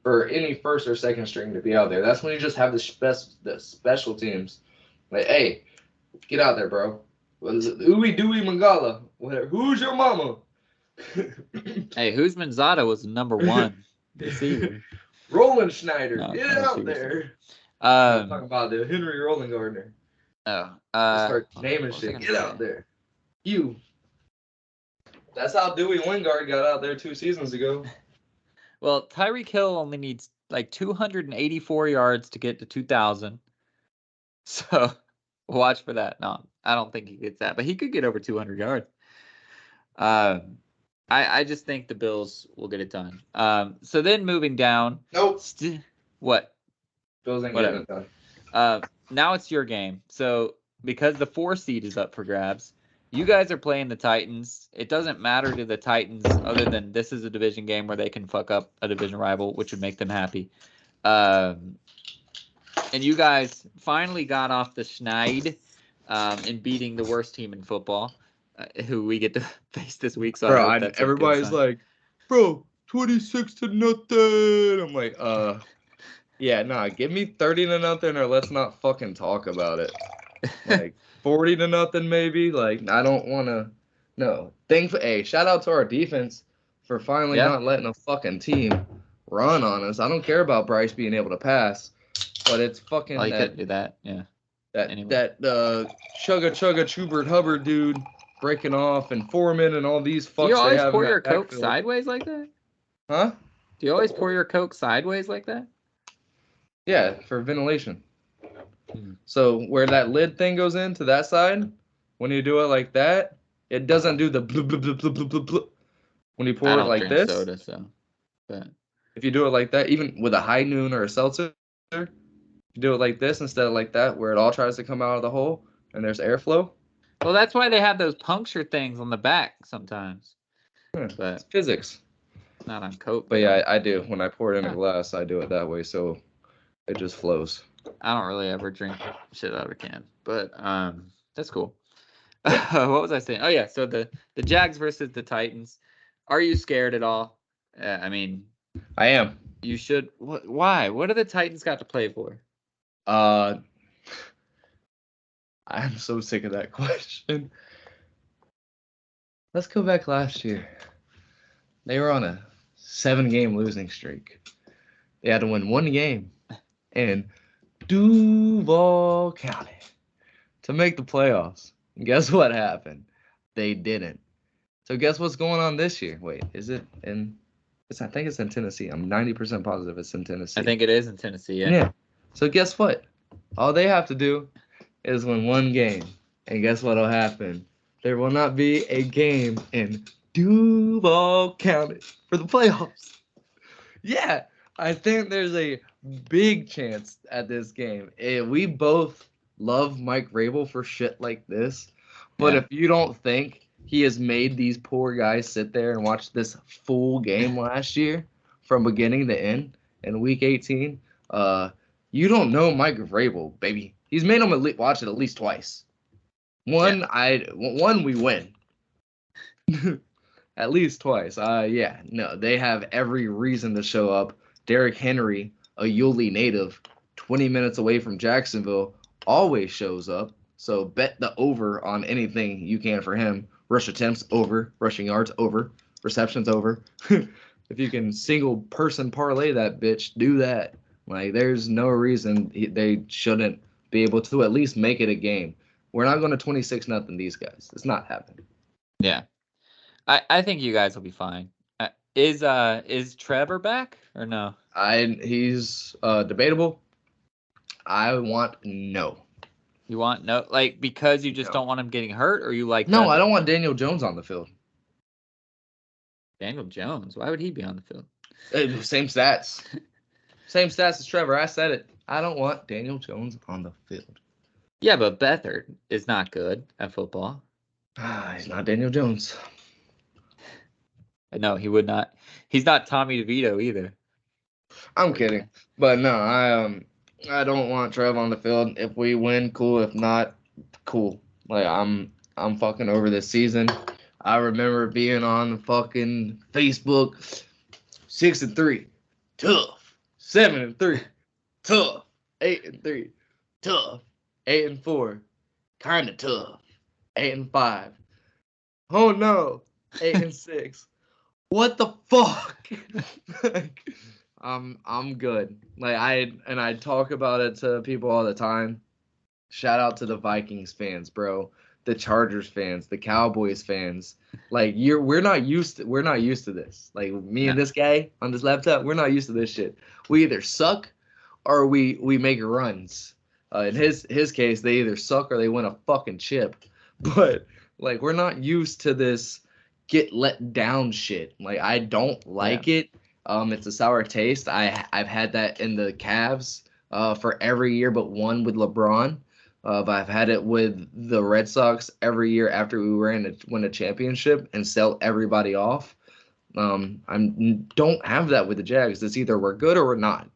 for any first or second string to be out there. That's when you just have the special teams. Like, hey, get out there, bro. What is it? Ooey Dooey Mangala. Whatever. Who's your mama? Hey, Manzada was number one receiver. Roland Schneider, No, get no, out seriously. there. I'm talking Um. about the Henry Roland Gardner. Oh. Start naming what was I shit. gonna Get say? out there. You. That's how Dewey Wingard got out there 2 seasons ago. Well, Tyreek Hill only needs like 284 yards to get to 2,000. So watch for that. No, I don't think he gets that, but he could get over 200 yards. I just think the Bills will get it done. So then moving down. Nope. What? Bills ain't Whatever. getting it done. Now it's your game. So because the 4 seed is up for grabs, you guys are playing the Titans. It doesn't matter to the Titans other than this is a division game where they can fuck up a division rival, which would make them happy. And you guys finally got off the schneid in beating the worst team in football, who we get to face this week. So Bro, everybody's like, bro, 26-0. I'm like, yeah, nah, give me 30-0 or let's not fucking talk about it. Like 40-0 maybe. Like I don't want to. No. Hey, shout out to our defense for finally not letting a fucking team run on us. I don't care about Bryce being able to pass, but it's fucking. Oh, you couldn't do that. Yeah. That Chugga Chubert Hubbard dude breaking off and Foreman and all these fucks. Do you always pour in your that Coke backfield. sideways like that? Huh? Do you always pour your Coke sideways like that? Yeah, for ventilation. So where that lid thing goes into that side, when you do it like that, it doesn't do the blub, blub, blub, blub, blub, blub, blub. When you pour it like this, soda, so. But if you do it like that, even with a high noon or a seltzer, you do it like this instead of like that, where it all tries to come out of the hole and there's airflow. Well, that's why they have those puncture things on the back sometimes. But it's physics. Not on Coke. But yeah, I do. When I pour it in a glass, I do it that way, so it just flows. I don't really ever drink shit out of a can, but that's cool. What was I saying? Oh yeah, so the Jags versus the Titans. Are you scared at all? I mean, I am. You should. Why? What do the Titans got to play for? I'm so sick of that question. Let's go back last year. They were on a 7-game losing streak. They had to win 1 game in Duval County to make the playoffs. And guess what happened? They didn't. So guess what's going on this year? Wait, is it in? I think it's in Tennessee. I'm 90% positive it's in Tennessee. I think it is in Tennessee. Yeah. Yeah. So guess what? All they have to do is win one game, and guess what'll happen? There will not be a game in Duval County for the playoffs. Yeah, I think there's a big chance at this game. We both love Mike Vrabel for shit like this, but Yeah. if you don't think he has made these poor guys sit there and watch this full game last year from beginning to end in Week 18, you don't know Mike Vrabel, baby. He's made them watch it at least twice. One we win. At least twice. Yeah, no, they have every reason to show up. Derrick Henry, a Yulee native, 20 minutes away from Jacksonville, always shows up. So bet the over on anything you can for him. Rush attempts over, rushing yards over, receptions over. If you can single person parlay that bitch, do that. Like, there's no reason they shouldn't be able to at least make it a game. We're not going to 26-0 these guys. It's not happening. Yeah. I think you guys will be fine. Is Trevor back or no? He's debatable. I want no. You want no, like, because you just No. don't want him getting hurt, or you like No, that- I don't want Daniel Jones on the field. Daniel Jones? Why would he be on the field? Same stats. Same stats as Trevor. I said it. I don't want Daniel Jones on the field. Yeah, but Beathard is not good at football. He's not Daniel Jones. No, he would not. He's not Tommy DeVito either. I'm kidding. But no, I don't want Trev on the field. If we win, cool. If not, cool. Like, I'm fucking over this season. I remember being on fucking Facebook, 6-3, tough. 7-3, tough. 8-3, tough. 8-4, kind of tough. 8-5. Oh no, 8-6. What the fuck? Like, I'm good. Like, I talk about it to people all the time. Shout out to the Vikings fans, bro. The Chargers fans, the Cowboys fans. Like, we're not used to this. Like, me and this guy on this laptop, we're not used to this shit. We either suck or we make runs. In his case, they either suck or they win a fucking chip. But like, we're not used to this get let down shit. Like, I don't like it. It's a sour taste. I've had that in the Cavs for every year but one with LeBron. But I've had it with the Red Sox every year after we win a championship and sell everybody off. I don't have that with the Jags. It's either we're good or we're not.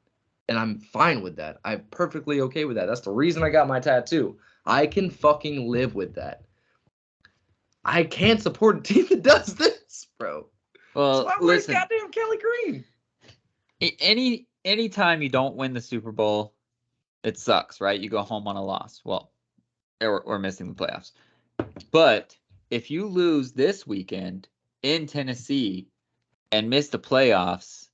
And I'm fine with that. I'm perfectly okay with that. That's the reason I got my tattoo. I can fucking live with that. I can't support a team that does this, bro. Well, That's why listen. goddamn Kelly Green. Any time you don't win the Super Bowl, it sucks, right? You go home on a loss. Well, or missing the playoffs. But if you lose this weekend in Tennessee and miss the playoffs,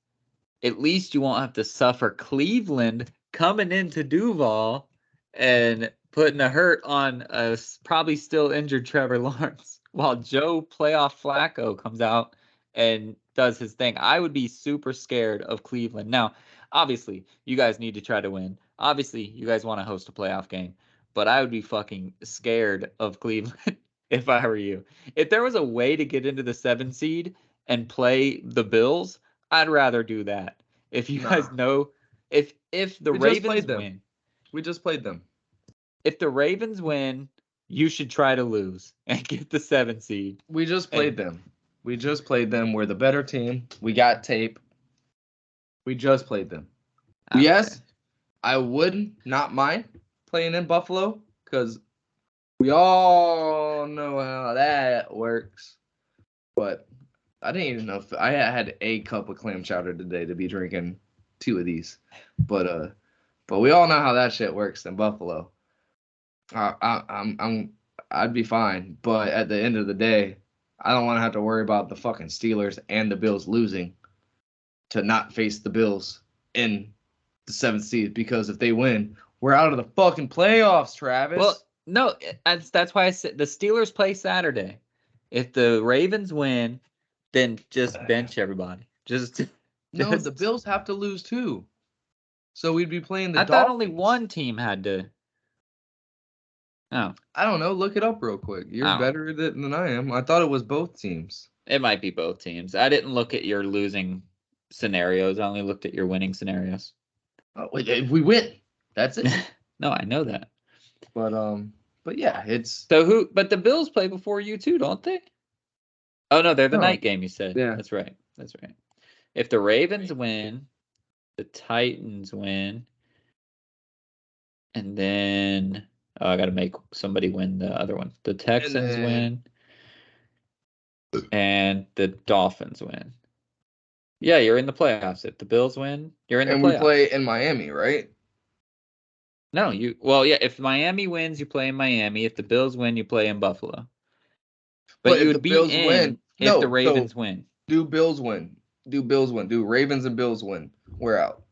at least you won't have to suffer Cleveland coming into Duval and putting a hurt on a probably still injured Trevor Lawrence while Joe Playoff Flacco comes out and does his thing. I would be super scared of Cleveland. Now, obviously, you guys need to try to win. Obviously, you guys want to host a playoff game. But I would be fucking scared of Cleveland if I were you. If there was a way to get into the 7 seed and play the Bills, I'd rather do that. If you guys know, if the Ravens win. We just played them. If the Ravens win, you should try to lose and get the 7 seed. We just played them. We just played them. We're the better team. We got tape. We just played them. Okay. Yes, I would not mind playing in Buffalo because we all know how that works. But I didn't even know if I had a cup of clam chowder today to be drinking 2 of these. But we all know how that shit works in Buffalo. I'd be fine, but at the end of the day, I don't want to have to worry about the fucking Steelers and the Bills losing to not face the Bills in the 7th seed, because if they win, we're out of the fucking playoffs, Travis. Well, no, that's why I said the Steelers play Saturday. If the Ravens win, then just bench everybody. No, the Bills have to lose too. So we'd be playing the I Dolphins. thought only one team had to. Oh, I don't know. Look it up real quick. You're Oh. better at it than I am. I thought it was both teams. it might be both teams. I didn't look at your losing scenarios. I only looked at your winning scenarios. Oh, if we win, that's it. No, I know that. But yeah, it's So but the Bills play before you too, don't they? Oh no, they're the No. night game, you said. Yeah. That's right. If the Ravens win, the Titans win, and then I gotta make somebody win the other one. The Texans win. And the Dolphins win. Yeah, you're in the playoffs. If the Bills win, you're in the and playoffs. we play in Miami, right? No, if Miami wins, you play in Miami. If the Bills win, you play in Buffalo. But you would be in if the Ravens win. Do Bills win? Do Ravens and Bills win? We're out.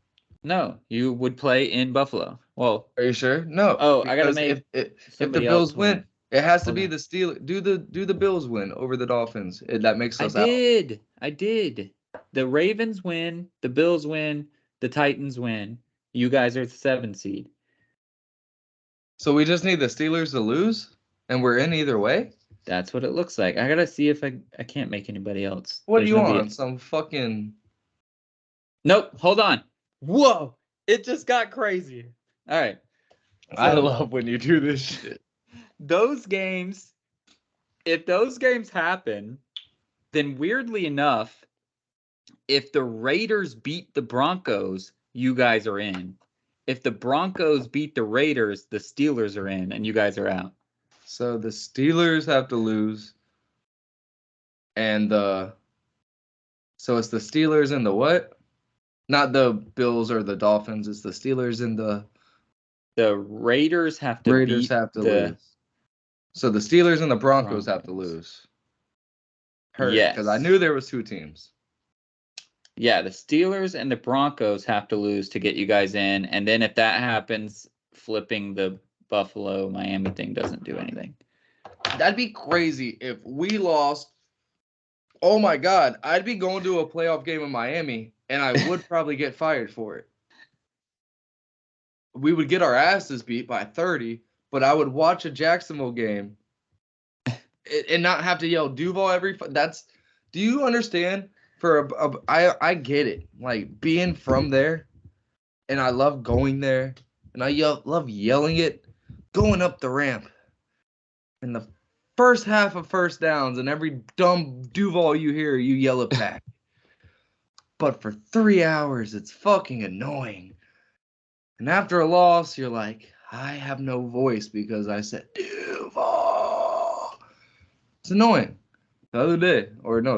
No, you would play in Buffalo. Well, are you sure? No. Oh, I gotta make if the Bills win, it has to be the Steelers. Do the Bills win over the Dolphins? That makes us out. I did. The Ravens win, the Bills win, the Titans win. You guys are the 7 seed. So we just need the Steelers to lose, and we're in either way? That's what it looks like. I gotta see if I can't make anybody else. What are you on? Some fucking... Nope, hold on. Whoa, it just got crazy. All right. I love when you do this shit. If those games happen, then weirdly enough, if the Raiders beat the Broncos, you guys are in. If the Broncos beat the Raiders, the Steelers are in, and you guys are out. So the Steelers have to lose, and so it's the Steelers and the what? Not the Bills or the Dolphins. It's the Steelers and the Raiders have to lose. So the Steelers and the Broncos have to lose. Yes, because I knew there was 2 teams. Yeah, the Steelers and the Broncos have to lose to get you guys in, and then if that happens, flipping the Buffalo Miami thing doesn't do anything. That'd be crazy if we lost. Oh my God, I'd be going to a playoff game in Miami, and I would probably get fired for it. We would get our asses beat by 30, but I would watch a Jacksonville game and not have to yell Duval every. Do you understand? I get it. Like being from there, and I love going there, and I love yelling it, going up the ramp, and the first half of first downs, and every dumb Duval you hear, you yell it back. But for 3 hours, it's fucking annoying. And after a loss, you're like, I have no voice because I said Duval. It's annoying. The other day,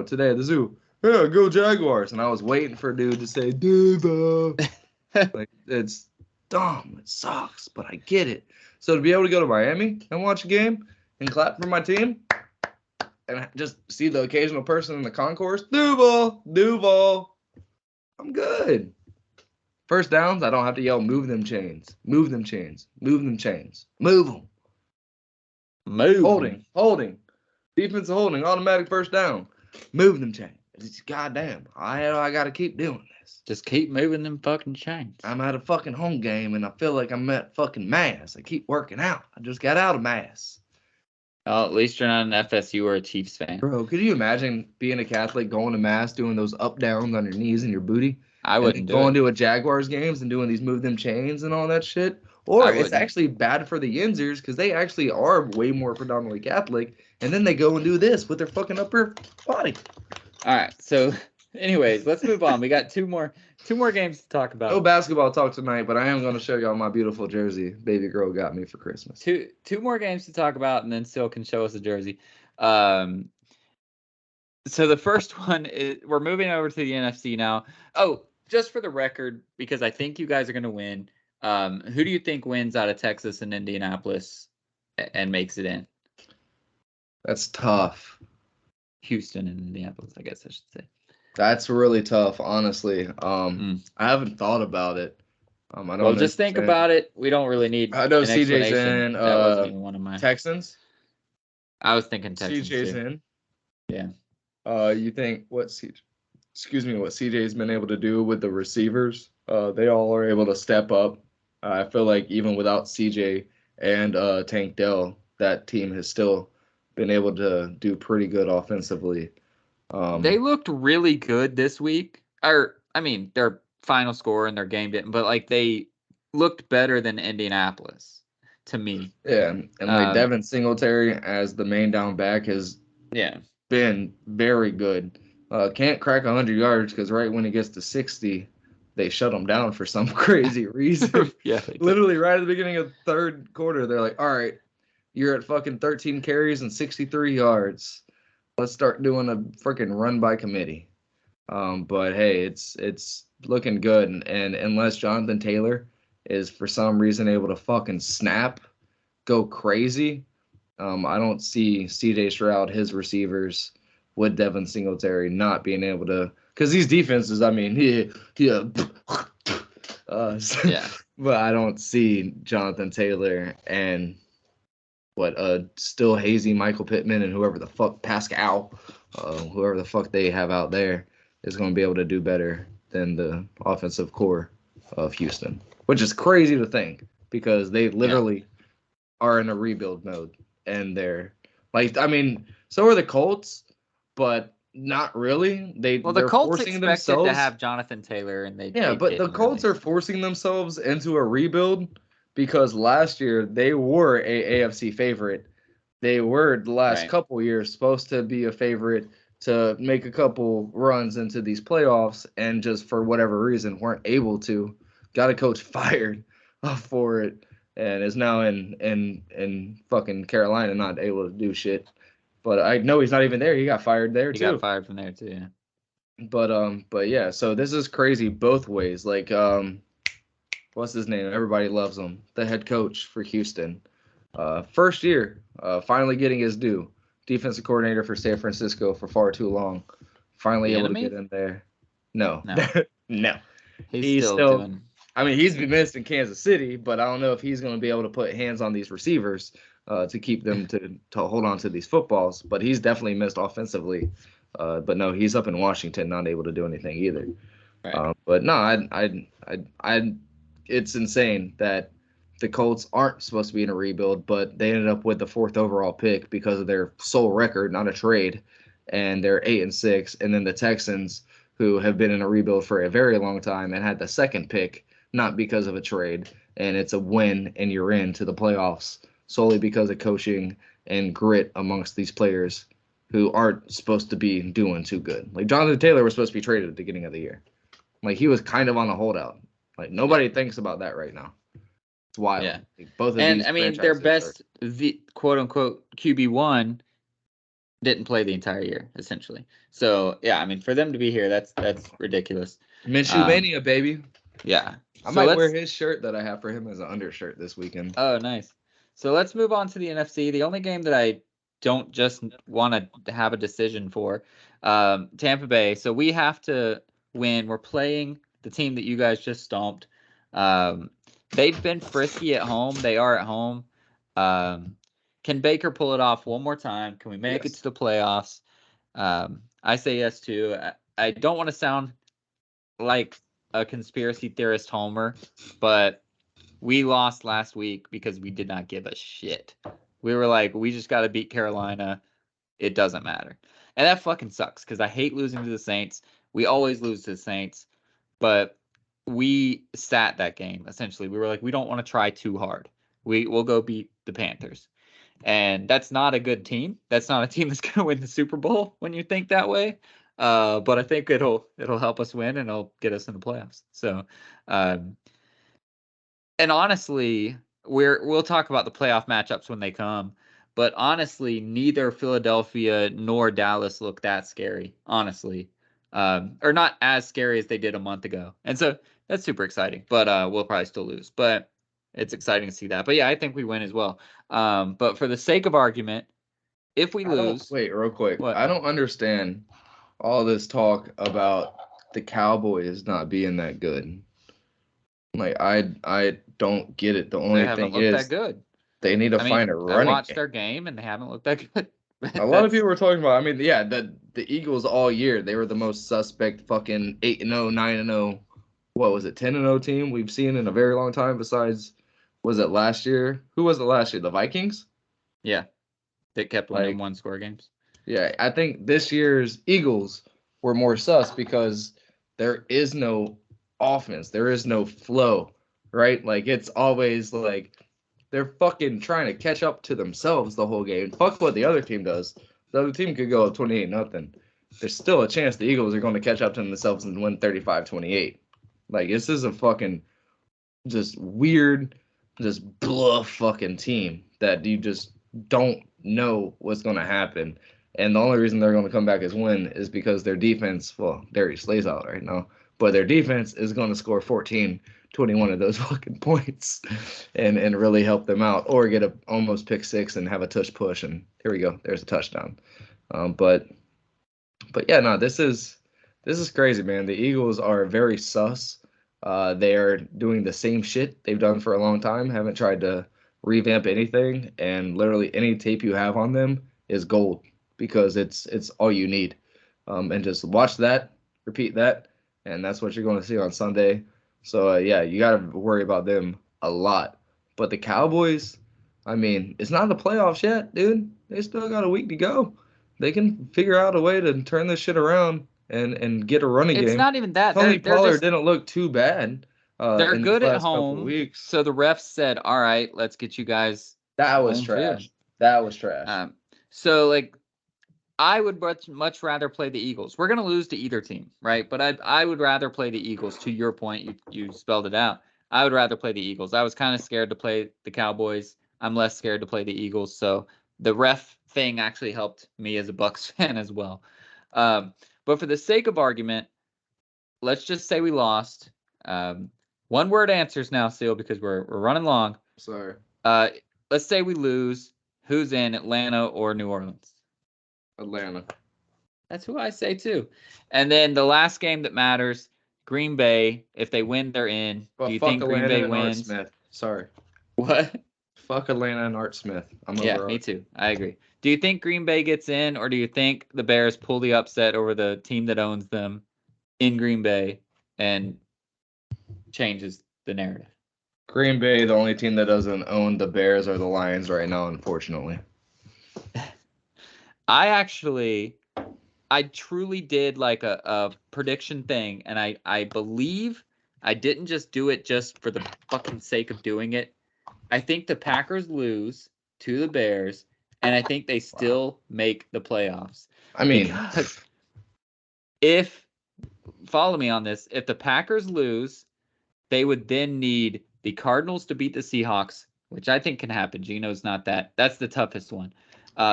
today at the zoo, yeah, go Jaguars. And I was waiting for a dude to say Duval. Like, it's dumb. It sucks, but I get it. So to be able to go to Miami and watch a game and clap for my team and just see the occasional person in the concourse, Duval, I'm good. First downs, I don't have to yell, move them chains, move them chains, move them chains, move them. Holding. Defensive holding, automatic first down. Move them chains. It's goddamn. I got to keep doing this. Just keep moving them fucking chains. I'm at a fucking home game, and I feel like I'm at fucking Mass. I keep working out. I just got out of Mass. Oh, at least you're not an FSU or a Chiefs fan. Bro, could you imagine being a Catholic, going to Mass, doing those up-downs on your knees and your booty? I wouldn't do it. Going to a Jaguars games and doing these move them chains and all that shit. Or it's actually bad for the Yinzers because they actually are way more predominantly Catholic, and then they go and do this with their fucking upper body. All right, so anyways, let's move on. We got two more games to talk about. No basketball talk tonight, but I am going to show y'all my beautiful jersey baby girl got me for Christmas. Two more games to talk about, and then Sil can show us a jersey. So the first one is we're moving over to the NFC now. Oh, just for the record, because I think you guys are going to win. Who do you think wins out of Texas and Indianapolis and makes it in? That's tough. Houston and Indianapolis, I guess I should say. That's really tough, honestly. I haven't thought about it. I don't well, just think about it. We don't really need. I know CJ's in. That wasn't even one of my Texans. I was thinking Texans. CJ's too. in. Yeah. You think what CJ's been able to do with the receivers? They all are able to step up. I feel like even without CJ and Tank Dell, that team has still been able to do pretty good offensively. They looked really good this week. Their final score and their game didn't, but like they looked better than Indianapolis to me. Yeah, and like Devin Singletary as the main down back has been very good. Can't crack 100 yards because right when he gets to 60, they shut him down for some crazy reason. Yeah, Literally right at the beginning of the third quarter, they're like, "All right, you're at fucking 13 carries and 63 yards. Let's start doing a freaking run by committee." But hey, it's looking good, and unless Jonathan Taylor is for some reason able to fucking snap, go crazy, I don't see CJ Stroud, his receivers, with Devin Singletary not being able to, because these defenses, I mean, yeah. Yeah. But I don't see Jonathan Taylor and still hazy Michael Pittman and whoever the fuck Pascal, whoever the fuck they have out there is going to be able to do better than the offensive core of Houston, which is crazy to think because they literally are in a rebuild mode and they're like, I mean, so are the Colts, but not really. The They're Colts forcing expected themselves to have Jonathan Taylor, and they but the didn't Colts really. are forcing themselves into a rebuild because last year they were a AFC favorite. They were the last couple years supposed to be a favorite to make a couple runs into these playoffs, and just for whatever reason weren't able to. Got a coach fired for it, and is now in fucking Carolina, not able to do shit. But I know he's not even there. He got fired there He too. got fired from there too. Yeah. But yeah, so this is crazy both ways. Like what's his name? Everybody loves him. The head coach for Houston. First year, finally getting his due. Defensive coordinator for San Francisco for far too long. Finally able to get in there. No. No. He's still doing. I mean, he's been missed in Kansas City, but I don't know if he's going to be able to put hands on these receivers to keep them to hold on to these footballs. But he's definitely missed offensively. But no, he's up in Washington, not able to do anything either. Right. But no, it's insane that the Colts aren't supposed to be in a rebuild, but they ended up with the 4th overall pick because of their sole record, not a trade, and they're 8-6. And then the Texans, who have been in a rebuild for a very long time and had the 2nd pick, not because of a trade, and it's a win and you're into the playoffs solely because of coaching and grit amongst these players who aren't supposed to be doing too good. Like Jonathan Taylor was supposed to be traded at the beginning of the year. Like he was kind of on a holdout. Like nobody thinks about that right now. It's wild. Yeah. Like, both of And these I mean, their franchises best, the quote unquote QB1 didn't play the entire year, essentially. So yeah, I mean, for them to be here, that's ridiculous. Minshew Mania, baby. Yeah. I might wear his shirt that I have for him as an undershirt this weekend. Oh, nice. So let's move on to the NFC. The only game that I don't just want to have a decision for, Tampa Bay. So we have to win. We're playing the team that you guys just stomped. They've been frisky at home. They are at home. Can Baker pull it off one more time? Can we make it to the playoffs? I say yes too. I don't want to sound like a conspiracy theorist homer, but we lost last week because we did not give a shit. We were like, we just got to beat Carolina. It doesn't matter. And that fucking sucks because I hate losing to the Saints. We always lose to the Saints. But we sat that game, essentially. We were like, we don't want to try too hard. We'll go beat the Panthers. And that's not a good team. That's not a team that's going to win the Super Bowl when you think that way. But I think it'll help us win and it'll get us in the playoffs. So, and honestly, we'll talk about the playoff matchups when they come. But honestly, neither Philadelphia nor Dallas look that scary, honestly. Or not as scary as they did a month ago. And so that's super exciting. But we'll probably still lose. But it's exciting to see that. But yeah, I think we win as well. But for the sake of argument, if we lose. Wait, real quick. What? I don't understand all this talk about the Cowboys not being that good. Like I don't get it. The only thing is that good. they need to find a running I watched game. their game and they haven't looked that good. A lot of people were talking about. I mean, yeah, the Eagles all year they were the most suspect fucking 8-0, 9-0. What was it, 10-0 team we've seen in a very long time. Besides, was it last year? Who was it last year? The Vikings. Yeah, they kept winning one score games. Yeah, I think this year's Eagles were more sus because there is no offense, there is no flow, right? Like it's always like they're fucking trying to catch up to themselves the whole game. Fuck what the other team does. The other team could go up 28-0. There's still a chance the Eagles are going to catch up to themselves and win 35-28. Like this is a fucking just weird, just bluff fucking team that you just don't know what's going to happen. And the only reason they're going to come back as win is because their defense, well, Darius Slay's out right now, but their defense is going to score 14, 21 of those fucking points and really help them out or get a almost pick six and have a touch push. And here we go. There's a touchdown. But yeah, no, this is crazy, man. The Eagles are very sus. They are doing the same shit they've done for a long time, haven't tried to revamp anything, and literally any tape you have on them is gold because it's all you need. And just watch that, repeat that, and that's what you're going to see on Sunday. So, yeah, you got to worry about them a lot. But the Cowboys, I mean, it's not the playoffs yet, dude. They still got a week to go. They can figure out a way to turn this shit around and get a running game. It's not even that. Tony Pollard didn't look too bad. They're in good the at last couple home. Weeks. So the refs said, "All right, let's get you guys." That was trash. Field. That was trash. So like, I would much rather play the Eagles. We're gonna lose to either team, right? But I would rather play the Eagles. To your point, you spelled it out. I would rather play the Eagles. I was kind of scared to play the Cowboys. I'm less scared to play the Eagles. So the ref thing actually helped me as a Bucs fan as well. But for the sake of argument, let's just say we lost. One word answers now, Seal, because we're running long. Sorry. Let's say we lose. Who's in, Atlanta or New Orleans? Atlanta. That's who I say too. And then the last game that matters, Green Bay. If they win, they're in. But do you think Green Bay wins? Art Smith. Sorry. What? Fuck Atlanta and Art Smith. Yeah, me too. I agree. Do you think Green Bay gets in, or do you think the Bears pull the upset over the team that owns them in Green Bay and changes the narrative? Green Bay, the only team that doesn't own the Bears or the Lions right now, unfortunately. I truly did like a prediction thing, and I believe I didn't just do it just for the fucking sake of doing it. I think the Packers lose to the Bears, and I think they still make the playoffs. I mean, follow me on this, if the Packers lose, they would then need the Cardinals to beat the Seahawks, which I think can happen. Gino's not that. That's the toughest one.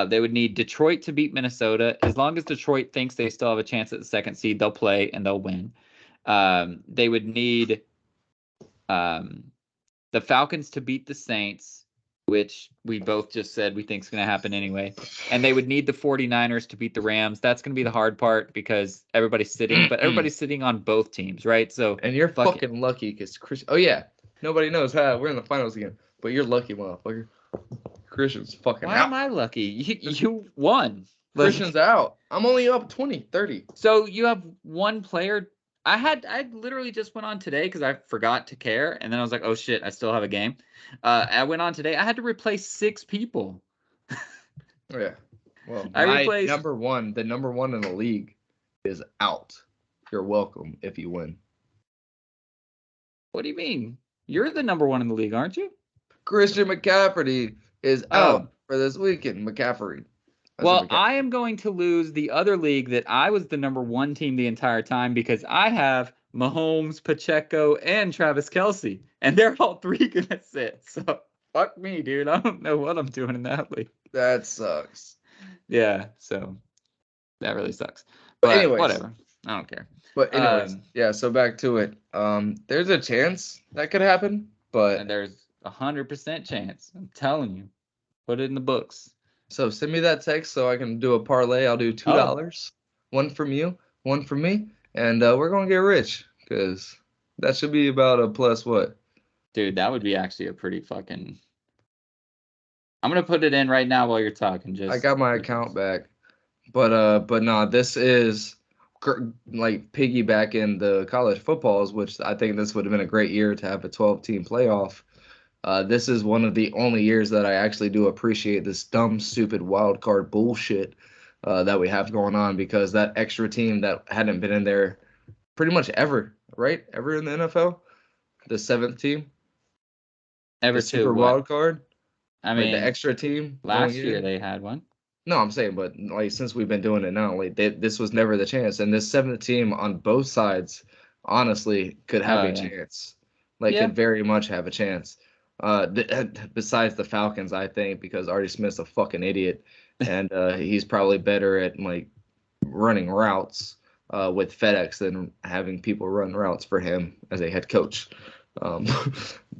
They would need Detroit to beat Minnesota. As long as Detroit thinks they still have a chance at the second seed, they'll play and they'll win. They would need the Falcons to beat the Saints, which we both just said we think is going to happen anyway. And they would need the 49ers to beat the Rams. That's going to be the hard part because everybody's sitting on both teams, right? So and you're fucking lucky because oh yeah, nobody knows how we're in the finals again, but you're lucky, motherfucker. Christian's fucking Why out. am I lucky? You won. Christian's out. I'm only up 20, 30. So you have one player. I literally just went on today because I forgot to care. And then I was like, oh shit, I still have a game. I went on today. I had to replace 6 people. Yeah. Well, the number one in the league is out. You're welcome if you win. What do you mean? You're the number 1 in the league, aren't you? Christian McCaffrey is out for this weekend. McCaffrey. I am going to lose the other league that I was the number 1 team the entire time because I have Mahomes, Pacheco, and Travis Kelce, and they're all 3 gonna sit. So fuck me, dude. I don't know what I'm doing in that league. That sucks. Yeah, so that really sucks. But anyways, whatever. I don't care. But anyways, yeah. So back to it. There's a chance that could happen, but and there's 100% chance. I'm telling you. Put it in the books. So send me that text so I can do a parlay. I'll do $2. One from you, one from me, and we're gonna get rich because that should be about a plus what? Dude, that would be actually a pretty fucking. I'm gonna put it in right now while you're talking. I got my account back, but no, this is like piggybacking the college footballs, which I think this would have been a great year to have a 12-team playoff. This is one of the only years that I actually do appreciate this dumb, stupid wild card bullshit that we have going on, because that extra team that hadn't been in there pretty much ever, right? Ever in the NFL, the seventh team, Ever the to super what? wild card, I like the mean, extra team last going year in. they had one. No, I'm saying, but like since we've been doing it now, like this was never the chance, and this seventh team on both sides, honestly, could have Oh a yeah. chance. Like, Yeah. could very much have a chance. Besides the Falcons, I think, because Artie Smith's a fucking idiot, and he's probably better at like running routes with FedEx than having people run routes for him as a head coach. Um,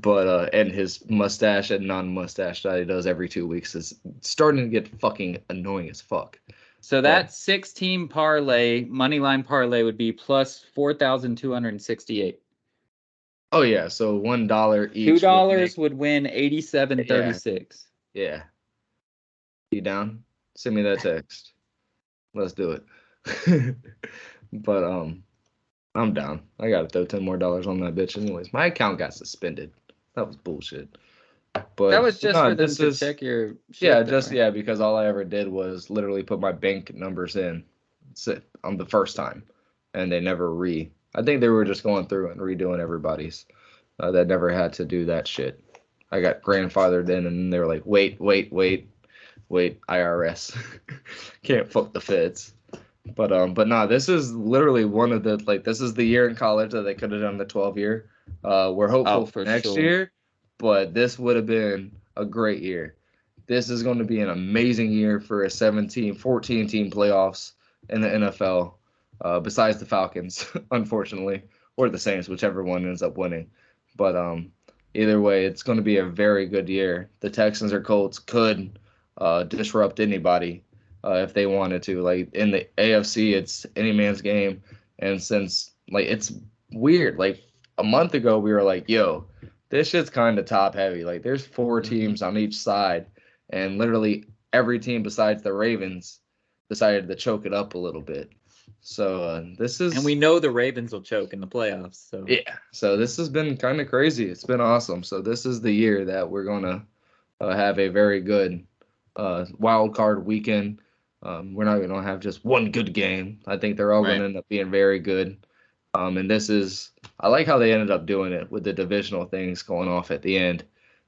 but and his mustache and non-mustache that he does every 2 weeks is starting to get fucking annoying as fuck. So that 6-team parlay, money line parlay, would be plus 4,268. Oh yeah, so $1 each. $2 would win 87.36. Yeah. You down? Send me that text. Let's do it. But I'm down. I gotta throw $10 more on that bitch anyways. My account got suspended. That was bullshit. But That was just no, for them this to is check your shit. yeah, though, just right? yeah, because all I ever did was literally put my bank numbers in on the first time, and they never I think they were just going through and redoing everybody's. That never had to do that shit. I got grandfathered in, and they were like, wait, IRS, can't fuck the feds. But nah, this is literally one of the this is the year in college that they could have done the 12-year. We're hopeful for next sure. year, but this would have been a great year. This is going to be an amazing year for a 14-team playoffs in the NFL. Besides the Falcons, unfortunately, or the Saints, whichever one ends up winning. But either way, it's going to be a very good year. The Texans or Colts could disrupt anybody if they wanted to. Like in the AFC, it's any man's game. And since it's weird, like a month ago we were like, yo, this shit's kind of top heavy. Like there's 4 teams on each side, and literally every team besides the Ravens decided to choke it up a little bit. So this is, and we know the Ravens will choke in the playoffs. So yeah. So this has been kind of crazy. It's been awesome. So this is the year that we're gonna have a very good wild card weekend. We're not going to have just one good game. I think they're all going to end up being very good. And I like how they ended up doing it with the divisional things going off at the end.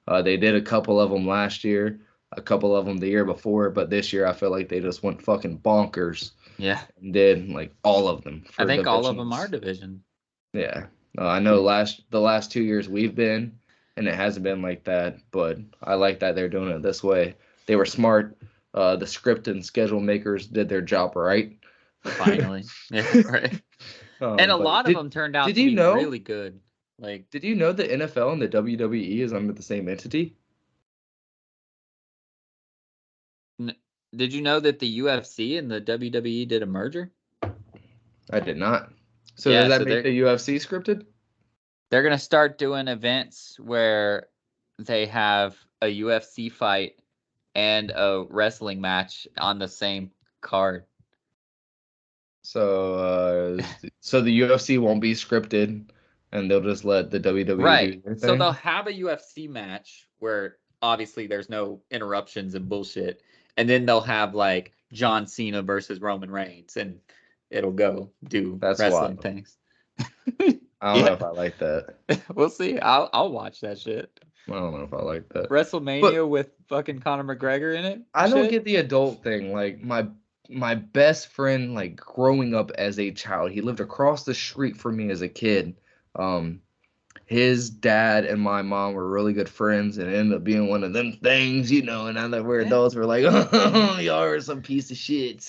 They did a couple of them last year, a couple of them the year before, but this year I feel like they just went fucking bonkers. Yeah. And did like all of them. I think all of them are division. Yeah. I know the last 2 years we've been, and it hasn't been like that, but I like that they're doing it this way. They were smart. The script and schedule makers did their job right. Finally. Yeah, right. And a lot of them turned out to be really good. Like, did you know the NFL and the WWE is under the same entity? Did you know that the UFC and the WWE did a merger? I did not. So does that make the UFC scripted? They're going to start doing events where they have a UFC fight and a wrestling match on the same card. So the UFC won't be scripted, and they'll just let the WWE do their thing? So they'll have a UFC match where obviously there's no interruptions and bullshit, and then they'll have like John Cena versus Roman Reigns, and it'll go do wrestling things. I don't know if I like that. We'll see. I'll watch that shit. I don't know if I like that. WrestleMania with fucking Conor McGregor in it. I don't get the adult thing. Like my best friend, like growing up as a child, he lived across the street from me as a kid. His dad and my mom were really good friends, and it ended up being one of them things, and now that we're adults, we're like, oh, y'all are some piece of shit.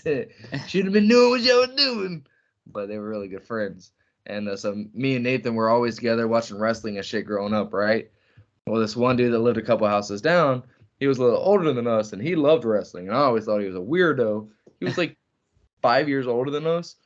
Should have been doing what y'all were doing. But they were really good friends. And so me and Nathan were always together watching wrestling and shit growing up, right? Well, this one dude that lived a couple houses down, he was a little older than us, and he loved wrestling. And I always thought he was a weirdo. He was like 5 years older than us.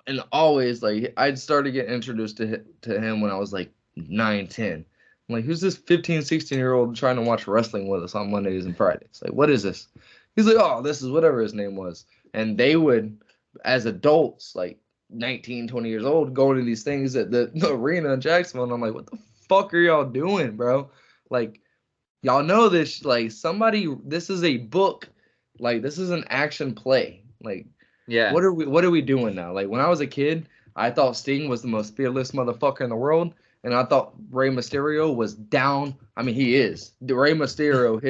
And always, like, I'd started getting introduced to him when I was like 9, 10. I'm like, who's this 15, 16-year-old trying to watch wrestling with us on Mondays and Fridays? Like, what is this? He's like, oh, this is whatever his name was. And they would, as adults, like 19, 20 years old, go to these things at the arena in Jacksonville. And I'm like, what the fuck are y'all doing, bro? Like, y'all know this, like, this is a book. Like, this is an action play. Like, Yeah. what are we doing now? Like, when I was a kid, I thought Sting was the most fearless motherfucker in the world. And I thought Rey Mysterio was down. I mean, he is. The Rey Mysterio,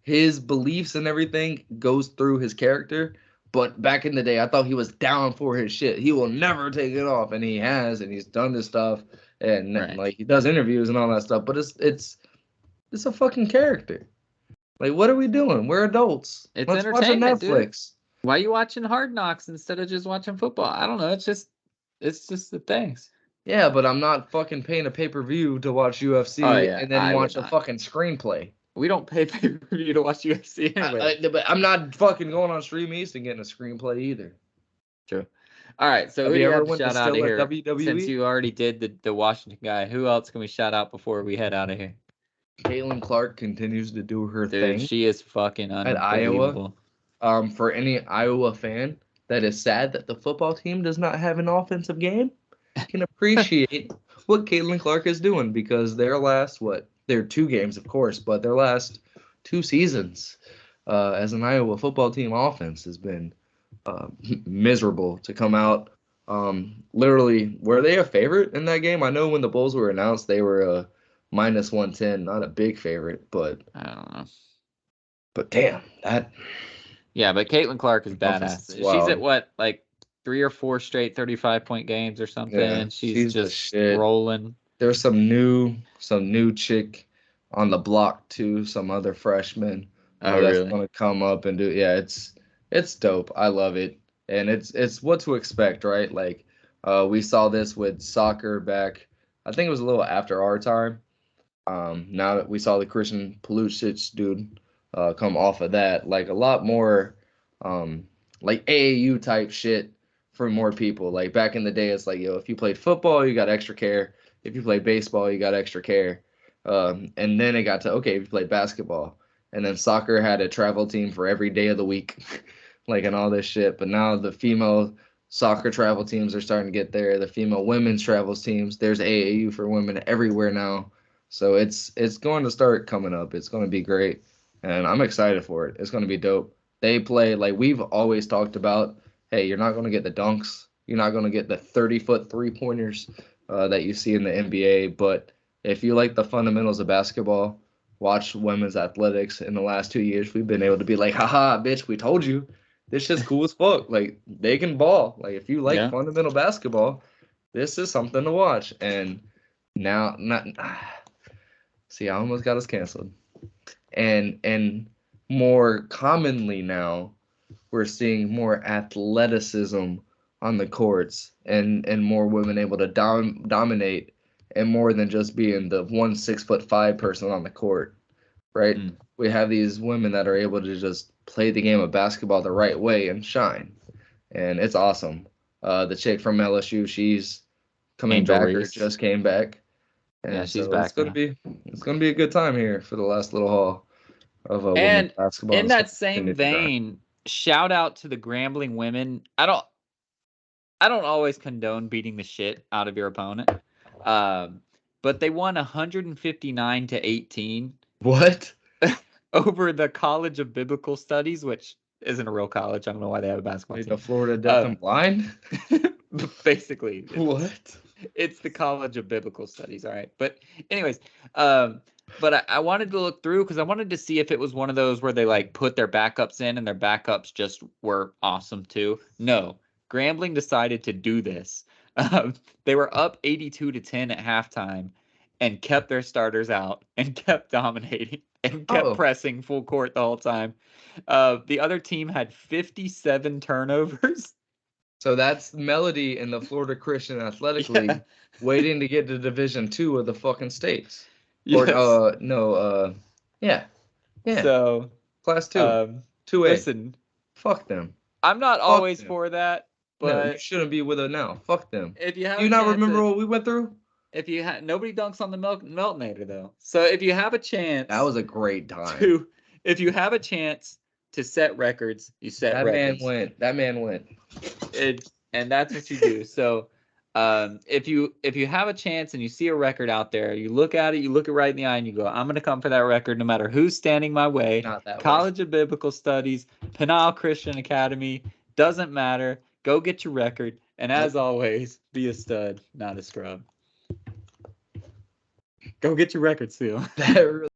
his beliefs and everything goes through his character. But back in the day, I thought he was down for his shit. He will never take it off, and he has, and he's done this stuff, and Right. like he does interviews and all that stuff. But it's a fucking character. Like, what are we doing? We're adults. It's Let's watch a entertainment, dude. Netflix. Why are you watching Hard Knocks instead of just watching football? I don't know. It's just the things. Yeah, but I'm not fucking paying a pay-per-view to watch UFC Oh, yeah, and then I watch would a not. fucking screenplay. We don't pay pay-per-view to watch UFC anyway. But I'm not fucking going on Stream East and getting a screenplay either. True. All right, so Have who do you you ever have to went to shout out of still at here? WWE? Since you already did the Washington guy, who else can we shout out before we head out of here? Caitlin Clark continues to do her Dude, thing she is fucking at Iowa. unbelievable. For any Iowa fan that is sad that the football team does not have an offensive game, can appreciate what Caitlin Clark is doing, because their 2 games, of course, but their last 2 seasons as an Iowa football team offense has been miserable to come out. Literally, were they a favorite in that game? I know when the Bulls were announced, they were a minus 110, not a big favorite, but I don't know. But damn, that. Yeah, but Caitlin Clark is Offense badass. is She's wild. at what, like 3 or 4 straight 35-point games or something. Yeah, she's the just shit. rolling. There's some new chick on the block too, some other freshman Oh, that's really? gonna come up and do. Yeah, it's dope. I love it, and it's what to expect, right? Like, we saw this with soccer back. I think it was a little after our time. Now that we saw the Christian Pulisic dude come off of that, like a lot more, like AAU type shit for more people. Like back in the day, it's like, yo, if you played football, you got extra care. If you played baseball, you got extra care. And then it got to, okay, if you played basketball, and then soccer had a travel team for every day of the week, like, and all this shit. But now the female soccer travel teams are starting to get there. The female women's travels teams, there's AAU for women everywhere now. So it's going to start coming up. It's going to be great, and I'm excited for it. It's going to be dope. They play like we've always talked about. Hey, you're not going to get the dunks. You're not going to get the 30-foot three-pointers that you see in the NBA. But if you like the fundamentals of basketball, watch women's athletics. In the last 2 years, we've been able to be like, haha, bitch, we told you. This shit's cool as fuck. Like, they can ball. Like, if you like fundamental basketball, this is something to watch. And now, see, I almost got us canceled. And more commonly now, we're seeing more athleticism on the courts, and more women able to dominate, and more than just being the 6'5" person on the court, right? We have these women that are able to just play the game of basketball the right way and shine, and it's awesome. The chick from LSU, she's coming Angel back Reese. or just came back. And Yeah, she's so back. It's gonna be a good time here for the last little haul of women's And basketball. in that same vein, shout out to the Grambling women. I don't always condone beating the shit out of your opponent, but they won 159-18. What? Over the College of Biblical Studies, which isn't a real college. I don't know why they have a basketball team. The Florida Deaf and Blind? Basically. What? It's the College of Biblical Studies, all right. But anyways, but I wanted to look through because I wanted to see if it was one of those where they like put their backups in and their backups just were awesome too. No, Grambling decided to do this. They were up 82-10 at halftime and kept their starters out and kept dominating and kept pressing full court the whole time. The other team had 57 turnovers. So that's Melody in the Florida Christian Athletic League, waiting to get to Division II of the fucking states. Yes. Yeah. So Class 2, 2A. Listen, fuck them. I'm not always for that, but no, you shouldn't be with it now. Fuck them. If you have, do you not remember what we went through? nobody dunks on the Meltnator though. So if you have a chance, That was a great time. if you have a chance to set records, you set That records. That man went. And that's what you do. So if you have a chance and you see a record out there, you look at it, you look it right in the eye, and you go, I'm going to come for that record no matter who's standing my way. Not that College of Biblical Studies, Pinal Christian Academy, doesn't matter. Go get your record. And as always, be a stud, not a scrub. Go get your record, Seal. That really